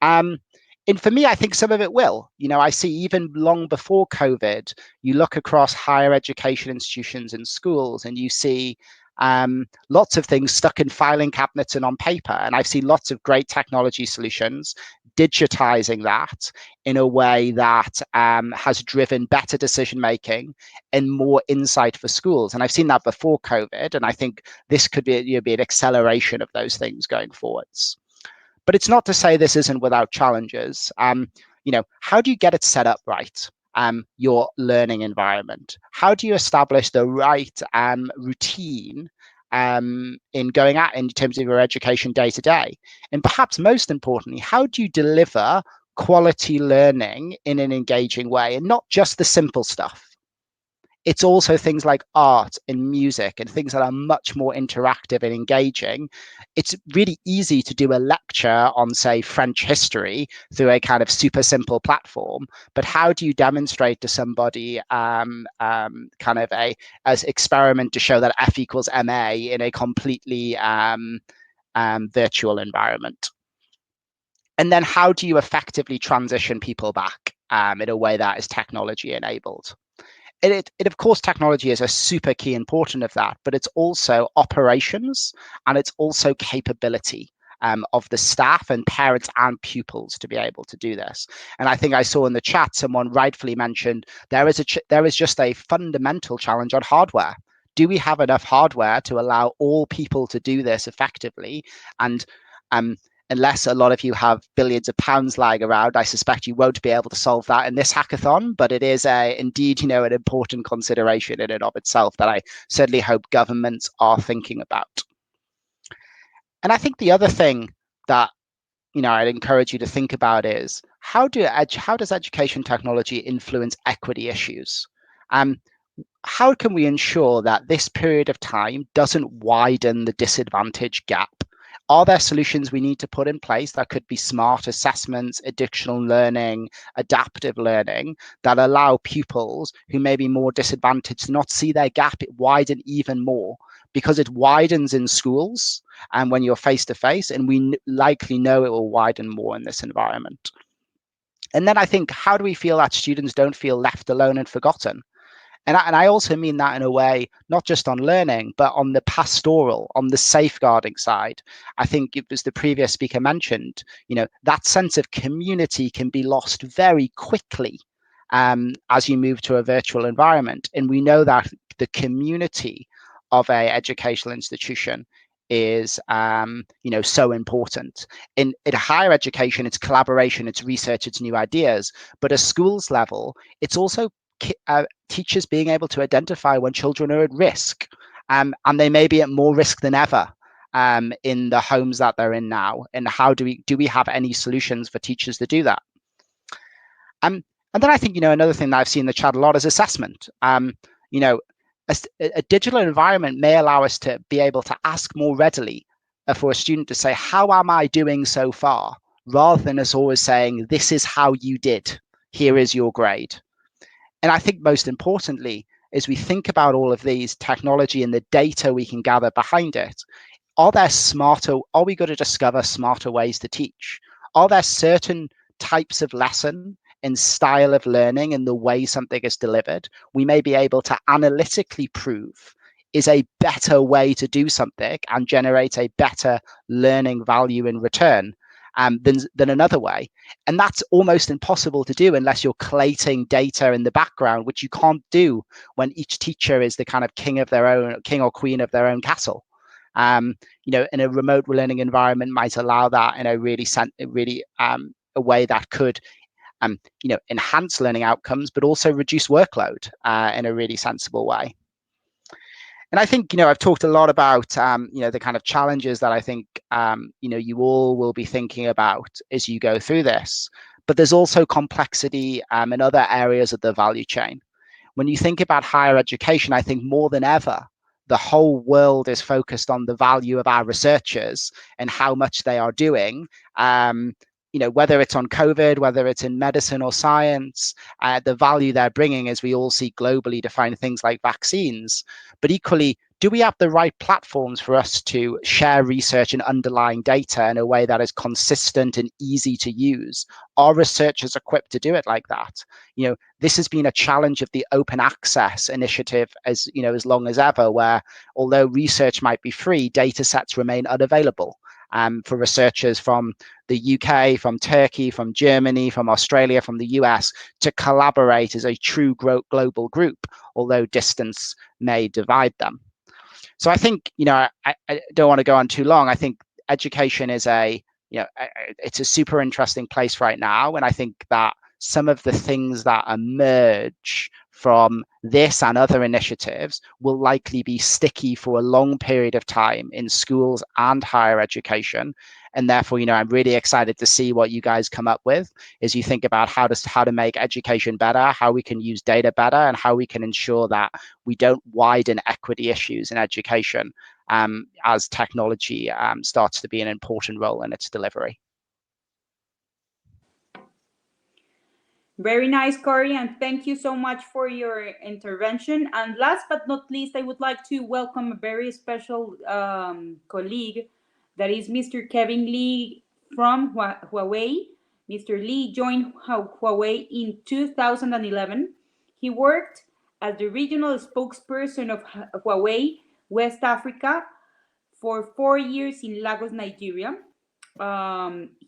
[SPEAKER 6] And for me, I think some of it will. I see even long before COVID, you look across higher education institutions and schools and you see lots of things stuck in filing cabinets and on paper. And I've seen lots of great technology solutions digitizing that in a way that has driven better decision making and more insight for schools. And I've seen that before COVID, and I think this could be an acceleration of those things going forwards. But it's not to say this isn't without challenges. How do you get it set up right? Your learning environment. How do you establish the right routine in going out in terms of your education day to day? And perhaps most importantly, how do you deliver quality learning in an engaging way, and not just the simple stuff? It's also things like art and music and things that are much more interactive and engaging. It's really easy to do a lecture on, say, French history through a kind of super simple platform. But how do you demonstrate to somebody kind of as experiment to show that F equals MA in a completely virtual environment? And then how do you effectively transition people back in a way that is technology enabled? It of course, technology is a super key important of that, but it's also operations and it's also capability of the staff and parents and pupils to be able to do this. And I think I saw in the chat someone rightfully mentioned there is just a fundamental challenge on hardware. Do we have enough hardware to allow all people to do this effectively? And unless a lot of you have billions of pounds lying around, I suspect you won't be able to solve that in this hackathon, but it is indeed, an important consideration in and of itself that I certainly hope governments are thinking about. And I think the other thing that I'd encourage you to think about is how does education technology influence equity issues? How can we ensure that this period of time doesn't widen the disadvantage gap? Are there solutions we need to put in place that could be smart assessments, additional learning, adaptive learning that allow pupils who may be more disadvantaged to not see their gap widen even more? Because it widens in schools and when you're face to face, and we likely know it will widen more in this environment. And then I think, how do we feel that students don't feel left alone and forgotten? And I also mean that in a way, not just on learning, but on the pastoral, on the safeguarding side. I think it was the previous speaker mentioned, that sense of community can be lost very quickly as you move to a virtual environment. And we know that the community of a educational institution is so important. In higher education, it's collaboration, it's research, it's new ideas. But at schools level, it's also teachers being able to identify when children are at risk, and they may be at more risk than ever in the homes that they're in now. And how do we have any solutions for teachers to do that? And then I think another thing that I've seen in the chat a lot is assessment. A digital environment may allow us to be able to ask more readily for a student to say, how am I doing so far? Rather than us always saying, this is how you did, here is your grade. And I think most importantly, as we think about all of these technology and the data we can gather behind it, are we going to discover smarter ways to teach? Are there certain types of lesson and style of learning and the way something is delivered we may be able to analytically prove is a better way to do something and generate a better learning value in return than another way? And that's almost impossible to do unless you're collating data in the background, which you can't do when each teacher is the kind of king or queen of their own castle. In a remote learning environment might allow that in a way that could enhance learning outcomes, but also reduce workload in a really sensible way. And I think, I've talked a lot about, the kind of challenges that I think, you all will be thinking about as you go through this. But there's also complexity in other areas of the value chain. When you think about higher education, I think more than ever, the whole world is focused on the value of our researchers and how much they are doing. Whether it's on COVID, whether it's in medicine or science, the value they're bringing as we all see globally to find things like vaccines. But equally, do we have the right platforms for us to share research and underlying data in a way that is consistent and easy to use? Are researchers equipped to do it like that? This has been a challenge of the open access initiative as long as ever, where although research might be free, data sets remain unavailable for researchers from the UK, from Turkey, from Germany, from Australia, from the US to collaborate as a true global group, although distance may divide them. So I think, I don't want to go on too long. I think education is it's a super interesting place right now. And I think that some of the things that emerge from this and other initiatives will likely be sticky for a long period of time in schools and higher education. And therefore, I'm really excited to see what you guys come up with as you think about how to make education better, how we can use data better, and how we can ensure that we don't widen equity issues in education as technology starts to be an important role in its delivery.
[SPEAKER 5] Very nice, Corey, and thank you so much for your intervention. And last but not least, I would like to welcome a very special colleague, that is Mr. Kevin Lee from Huawei. Mr. Lee joined Huawei in 2011. He worked as the regional spokesperson of Huawei West Africa for 4 years in Lagos, Nigeria.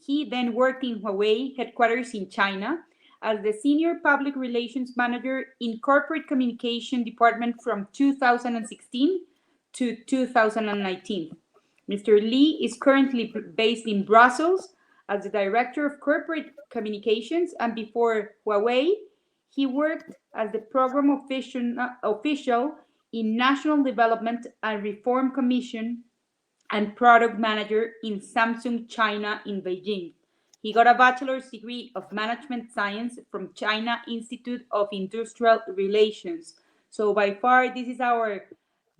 [SPEAKER 5] He then worked in Huawei headquarters in China as the Senior Public Relations Manager in Corporate Communication Department from 2016 to 2019. Mr. Lee is currently based in Brussels as the Director of Corporate Communications, and before Huawei, he worked as the Program Official in National Development and Reform Commission and Product Manager in Samsung China in Beijing. He got a bachelor's degree of Management Science from China Institute of Industrial Relations. So by far, this is our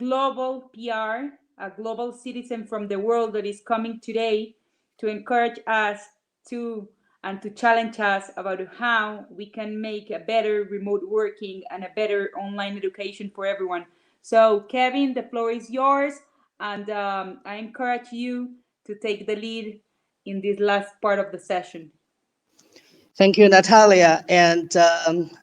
[SPEAKER 5] global PR, a global citizen from the world that is coming today to encourage us to and to challenge us about how we can make a better remote working and a better online education for everyone. So Kevin, the floor is yours, and I encourage you to take the lead in this last part of the session.
[SPEAKER 7] Thank you, Natalia, and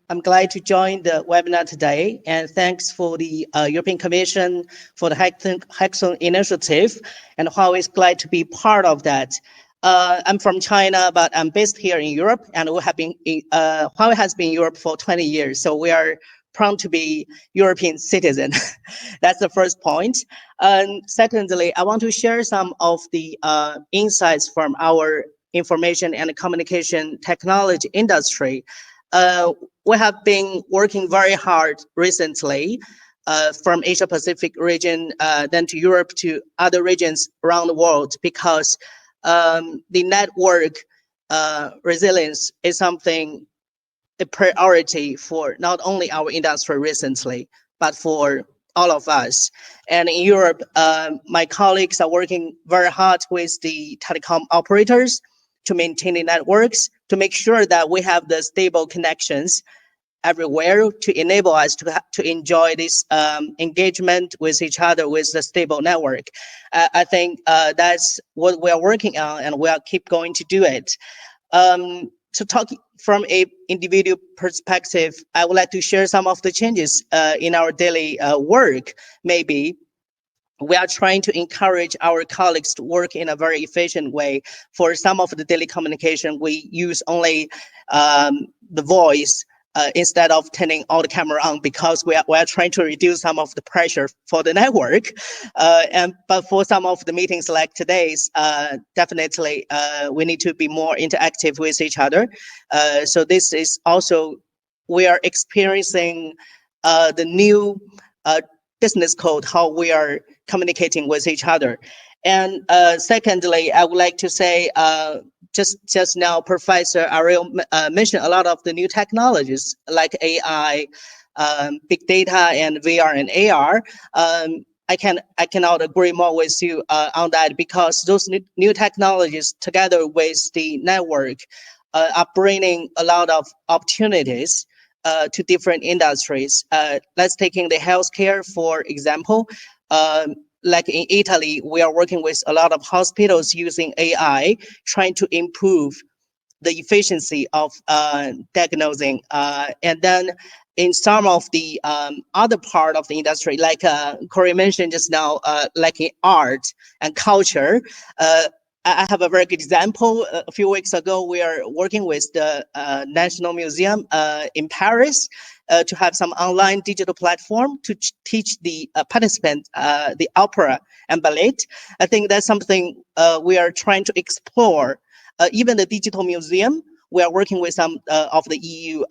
[SPEAKER 7] I'm glad to join the webinar today. And thanks for the European Commission for the Hackatho initiative, and Huawei is glad to be part of that. I'm from China, but I'm based here in Europe, and we have been Huawei has been in Europe for 20 years, so we are proud to be European citizen. That's the first point. And secondly, I want to share some of the insights from our information and communication technology industry. We have been working very hard recently from Asia Pacific region, then to Europe, to other regions around the world, because the network resilience is something, a priority for not only our industry recently, but for all of us. And in Europe, my colleagues are working very hard with the telecom operators to maintain the networks, to make sure that we have the stable connections everywhere to enable us to enjoy this engagement with each other with the stable network. I think that's what we are working on, and we'll keep going to do it. So talking from a individual perspective, I would like to share some of the changes in our daily work. Maybe we are trying to encourage our colleagues to work in a very efficient way. For some of the daily communication, we use only the voice instead of turning all the camera on, because we are trying to reduce some of the pressure for the network. But for some of the meetings like today's, definitely we need to be more interactive with each other. So this is also, we are experiencing the new business code, how we are communicating with each other. And secondly, I would like to say, just now, Professor Ariel mentioned a lot of the new technologies like AI, big data, and VR and AR. I cannot agree more with you on that, because those new technologies, together with the network, are bringing a lot of opportunities to different industries. Let's taking the healthcare, for example. Like in Italy, we are working with a lot of hospitals using AI, trying to improve the efficiency of diagnosing. And then in some of the other part of the industry, like Corey mentioned just now, like in art and culture, I have a very good example. A few weeks ago, we are working with the National Museum in Paris to have some online digital platform to teach the participants the opera and ballet. I think that's something we are trying to explore. Even the digital museum, we are working with some of the EU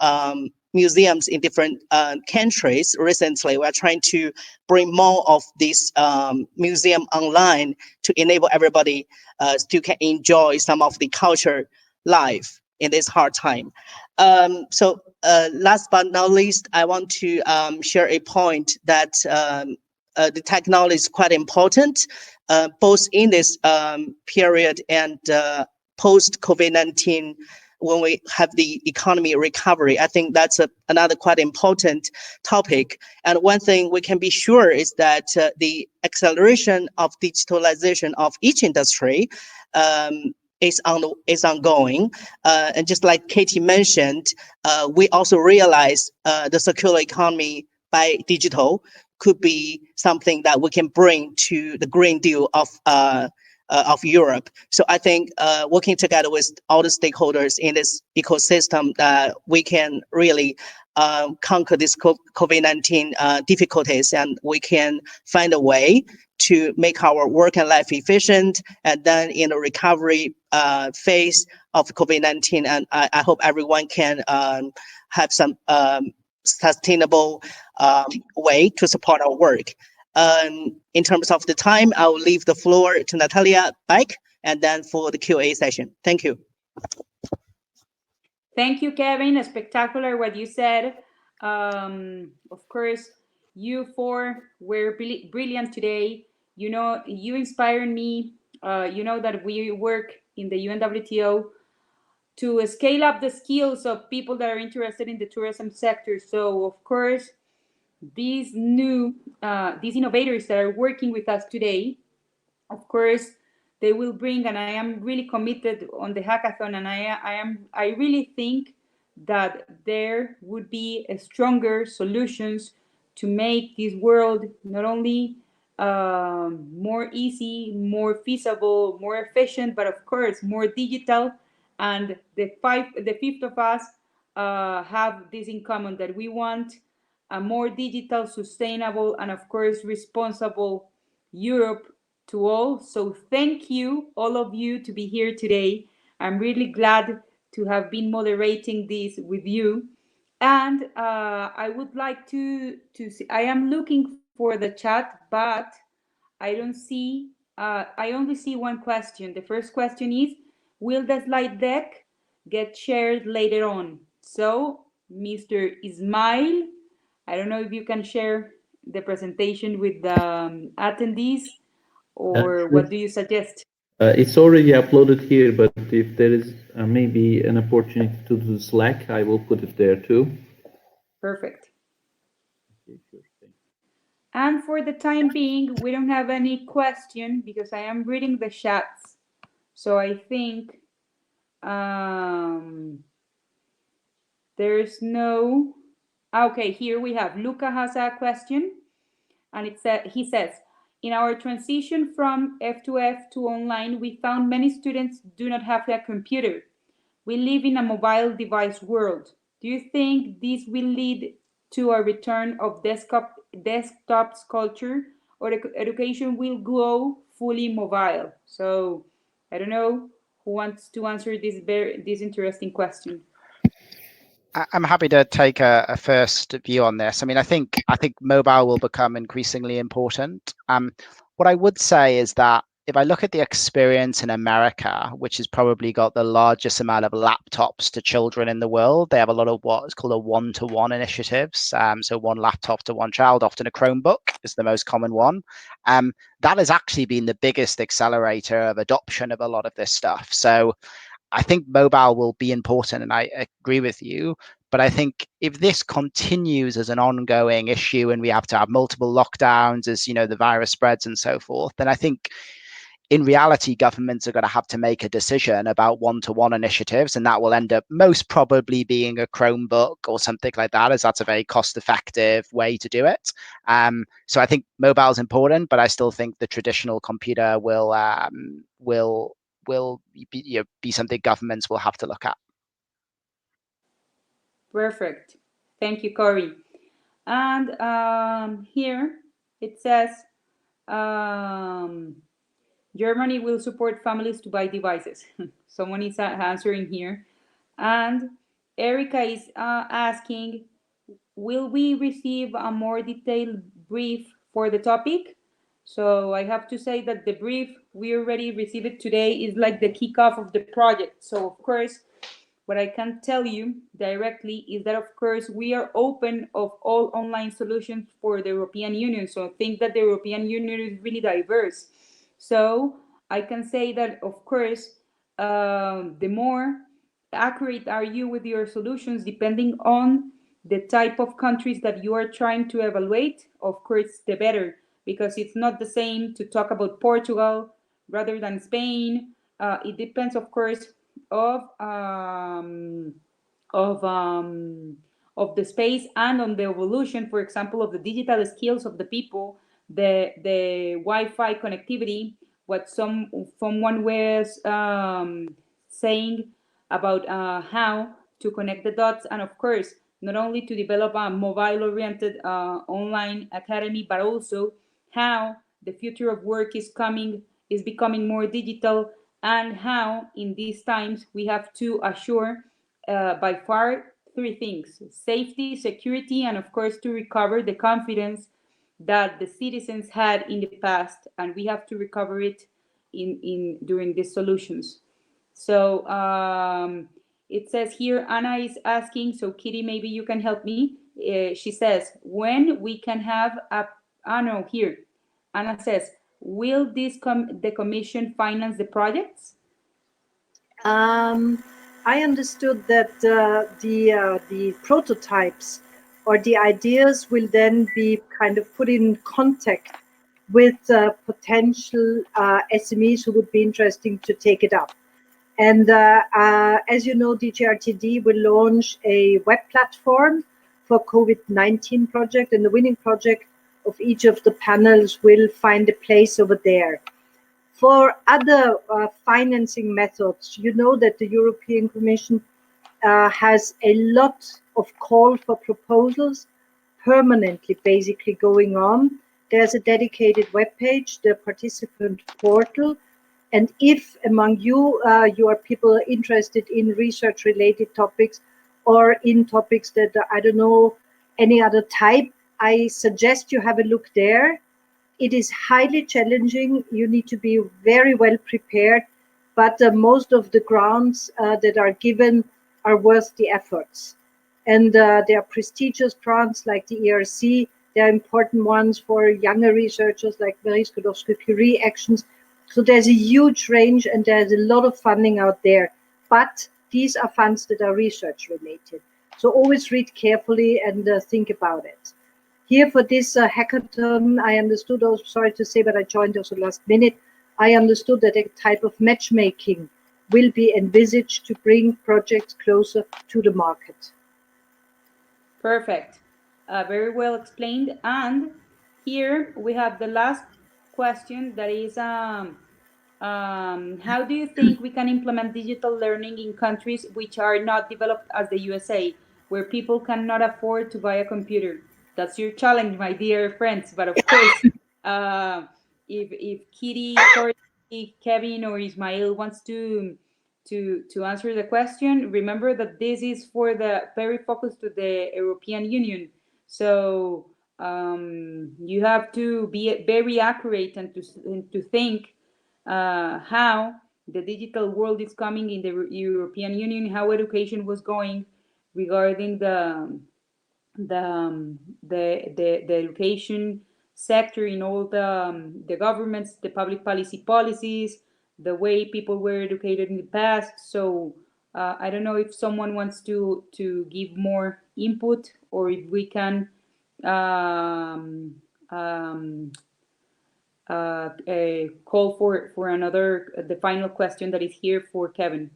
[SPEAKER 7] museums in different countries. Recently, we are trying to bring more of this museum online to enable everybody still can enjoy some of the culture life in this hard time. So last but not least, I want to share a point that the technology is quite important, both in this period and post COVID-19, when we have the economy recovery. I think that's another quite important topic. And one thing we can be sure is that the acceleration of digitalization of each industry is ongoing. And just like Katie mentioned, we also realize the circular economy by digital could be something that we can bring to the Green Deal of of Europe. So I think working together with all the stakeholders in this ecosystem, we can really conquer this COVID-19 difficulties, and we can find a way to make our work and life efficient. And then in the recovery phase of COVID-19, and I hope everyone can have some sustainable way to support our work. In terms of the time, I'll leave the floor to Natalia back, and then for the Q&A session. Thank you.
[SPEAKER 5] Thank you, Kevin. Spectacular what you said. Of course, you four were brilliant today. You know, you inspired me. You know that we work in the UNWTO to scale up the skills of people that are interested in the tourism sector. So, of course, these innovators that are working with us today, of course, they will bring, and I am really committed on the hackathon, and I really think that there would be a stronger solutions to make this world not only more easy, more feasible, more efficient, but of course more digital. And the fifth of us have this in common, that we want a more digital, sustainable, and of course responsible Europe to all. So thank you, all of you, to be here today. I'm really glad to have been moderating this with you. And I would like to see, I am looking for the chat, but I don't see, I only see one question. The first question is, will the slide deck get shared later on? So, Mr. Ismail, I don't know if you can share the presentation with the attendees, or what do you suggest?
[SPEAKER 4] It's already uploaded here, but if there is maybe an opportunity to do Slack, I will put it there too.
[SPEAKER 5] Perfect. And for the time being, we don't have any question because I am reading the chats. So I think there's no... Okay, here we have, Luca has a question, and he says, in our transition from F2F to online, we found many students do not have a computer. We live in a mobile device world. Do you think this will lead to a return of desktops culture, or education will go fully mobile? So I don't know who wants to answer this interesting question.
[SPEAKER 6] I'm happy to take a first view on this. I mean, I think mobile will become increasingly important. What I would say is that if I look at the experience in America, which has probably got the largest amount of laptops to children in the world, they have a lot of what is called a one-to-one initiatives. So one laptop to one child, often a Chromebook is the most common one. That has actually been the biggest accelerator of adoption of a lot of this stuff. So I think mobile will be important, and I agree with you. But I think if this continues as an ongoing issue and we have to have multiple lockdowns as, you know, the virus spreads and so forth, then I think in reality, governments are going to have to make a decision about one-to-one initiatives, and that will end up most probably being a Chromebook or something like that, as that's a very cost-effective way to do it. So I think mobile is important, but I still think the traditional computer will be something governments will have to look at.
[SPEAKER 5] Perfect. Thank you, Corey. And here it says, Germany will support families to buy devices. Someone is answering here. And Erica is asking, will we receive a more detailed brief for the topic? So I have to say that the brief, we already received it today, is like the kickoff of the project. So of course, what I can tell you directly is that, of course, we are open of all online solutions for the European Union. So I think that the European Union is really diverse. So I can say that, of course, the more accurate are you with your solutions, depending on the type of countries that you are trying to evaluate, of course, the better, because it's not the same to talk about Portugal rather than Spain. It depends, of course, of the space and on the evolution, for example, of the digital skills of the people, the Wi-Fi connectivity, what someone was saying about how to connect the dots, and of course, not only to develop a mobile-oriented online academy, but also how the future of work is becoming more digital, and how in these times we have to assure by far three things: safety, security, and of course to recover the confidence that the citizens had in the past, and we have to recover it in during these solutions. So it says here, Anna is asking, so Kitty, maybe you can help me. She says, when we can have no, here. Anna says, will the commission finance the projects?
[SPEAKER 2] I understood that the prototypes or the ideas will then be kind of put in contact with potential SMEs who would be interesting to take it up. And as you know, DGRTD will launch a web platform for COVID-19 project, and the winning project of each of the panels will find a place over there. For other financing methods, you know that the European Commission has a lot of call for proposals permanently basically going on. There's a dedicated webpage, the participant portal. And if among you, you are people interested in research related topics or in topics that, I don't know, any other type, I suggest you have a look there. It is highly challenging. You need to be very well prepared, but most of the grants that are given are worth the efforts. And there are prestigious grants like the ERC. There are important ones for younger researchers like Marie Skłodowska-Curie actions. So there's a huge range and there's a lot of funding out there, but these are funds that are research related. So always read carefully and think about it. Here for this hackathon, I understood, also sorry to say, but I joined also last minute, I understood that a type of matchmaking will be envisaged to bring projects closer to the market.
[SPEAKER 5] Perfect. Very well explained. And here we have the last question that is, how do you think we can implement digital learning in countries which are not developed as the USA, where people cannot afford to buy a computer? That's your challenge, my dear friends. But of course, if Kitty, Courtney, Kevin, or Ismail wants to answer the question, remember that this is for the very focused to the European Union. So you have to be very accurate and to think how the digital world is coming in the European Union, how education was going regarding the education sector in all the governments, the public policies, the way people were educated in the past. So I don't know if someone wants to give more input, or if we can call for another, the final question that is here for Kevin.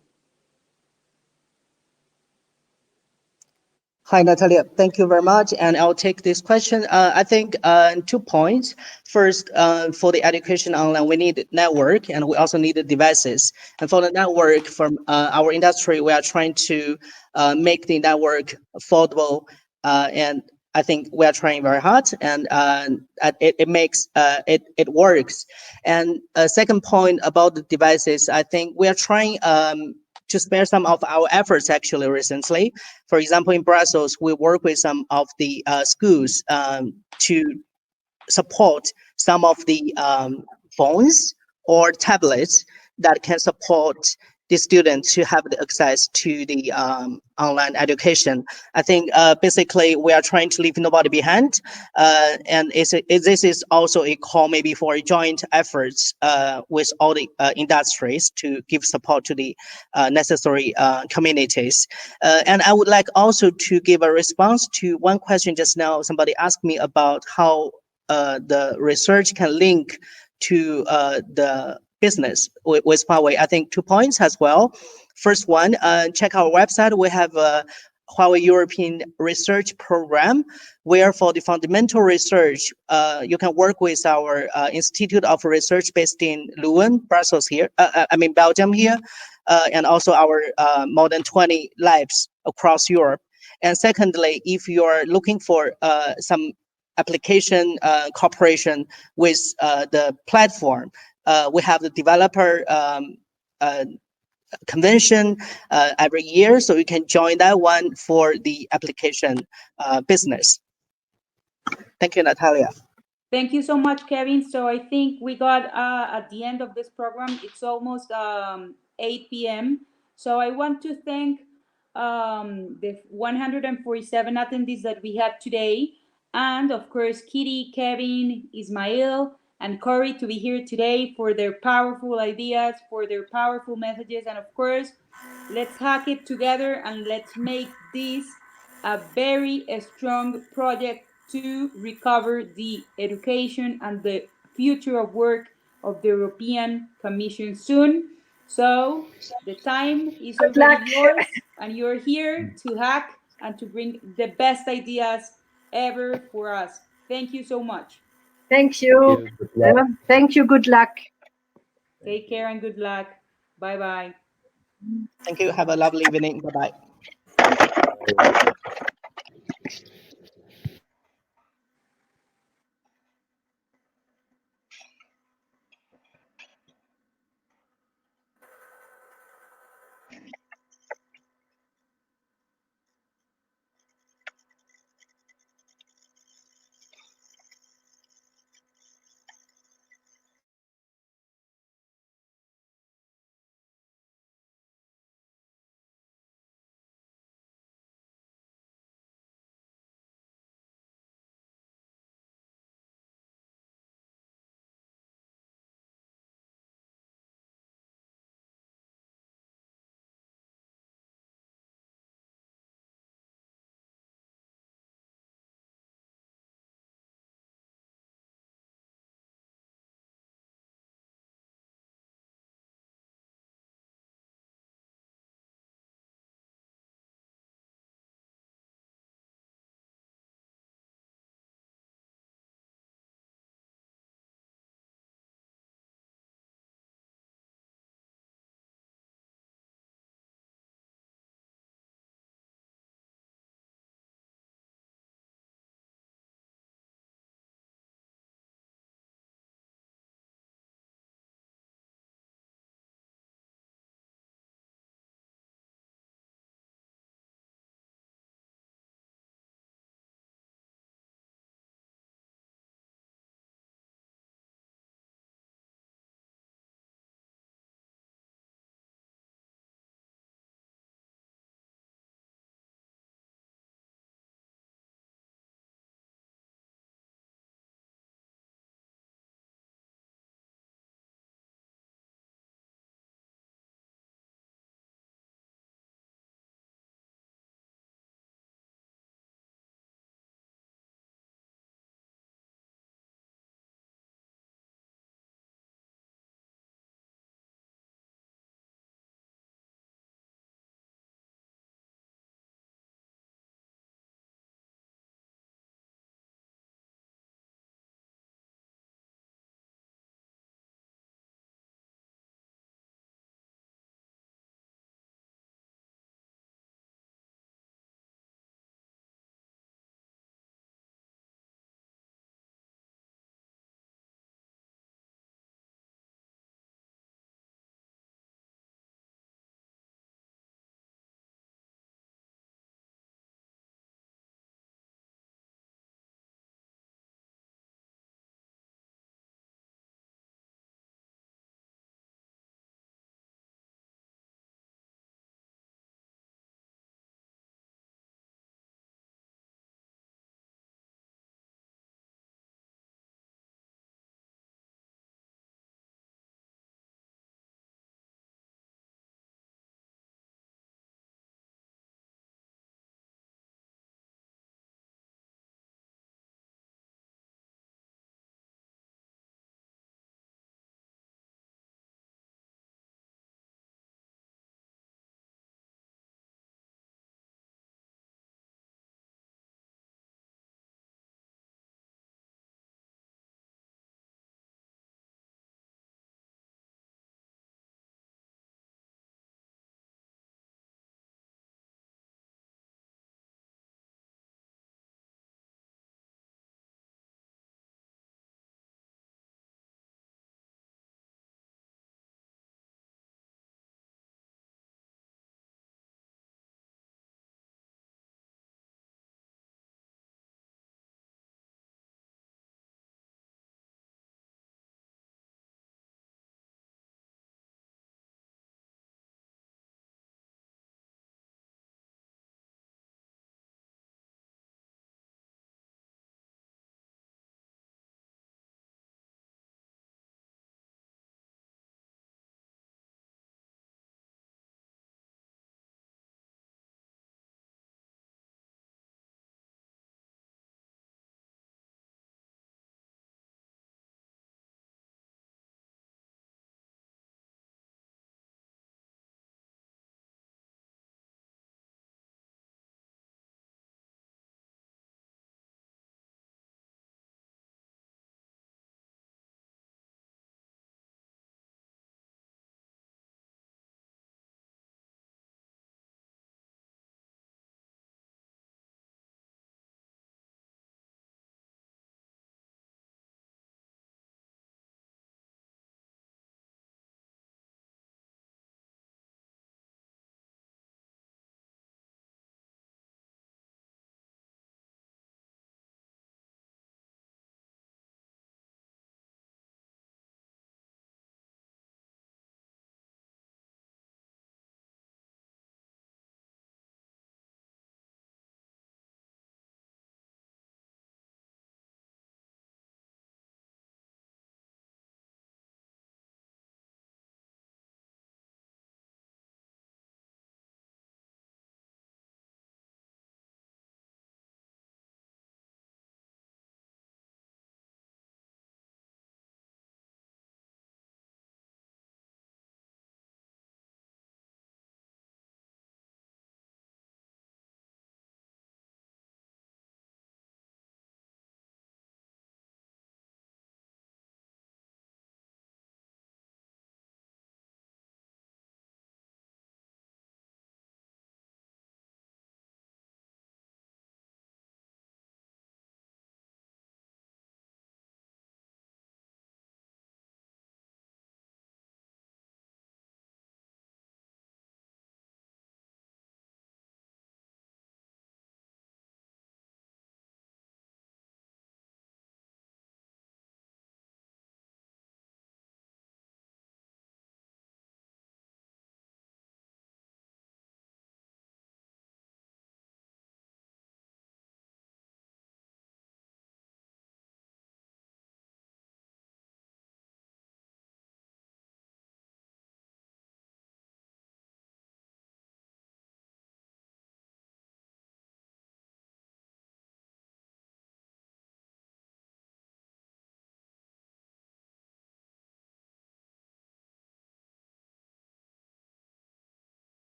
[SPEAKER 7] Hi, Natalia. Thank you very much. And I'll take this question. I think 2 points. First, for the education online, we need network and we also need the devices. And for the network, from our industry, we are trying to make the network affordable. And I think we are trying very hard, and it works. And second point about the devices, I think we are trying to spare some of our efforts actually recently. For example, in Brussels, we work with some of the schools to support some of the phones or tablets that can support the students to have the access to the online education. I think basically we are trying to leave nobody behind, and this is also a call maybe for a joint efforts with all the industries to give support to the necessary communities. And I would like also to give a response to one question just now. Somebody asked me about how the research can link to the business with Huawei. I think 2 points as well. First one, check our website. We have Huawei European Research Program, where for the fundamental research, you can work with our Institute of Research based in Leuven, Brussels here, Belgium here, and also our more than 20 labs across Europe. And secondly, if you're looking for some application cooperation with the platform, we have the developer convention every year, so you can join that one for the application business. Thank you, Natalia.
[SPEAKER 5] Thank you so much, Kevin. So I think we got at the end of this program. It's almost 8 p.m. So I want to thank the 147 attendees that we had today, and of course Kitty, Kevin, Ismail, and Corey to be here today for their powerful ideas, for their powerful messages, and of course, let's hack it together and let's make this a very strong project to recover the education and the future of work of the European Commission soon. So the time is already yours, and you're here to hack and to bring the best ideas ever for us. Thank you so much.
[SPEAKER 2] Thank you. Thank you. Good luck.
[SPEAKER 5] Take care and good luck. Bye-bye.
[SPEAKER 7] Thank you. Have a lovely evening. Bye-bye.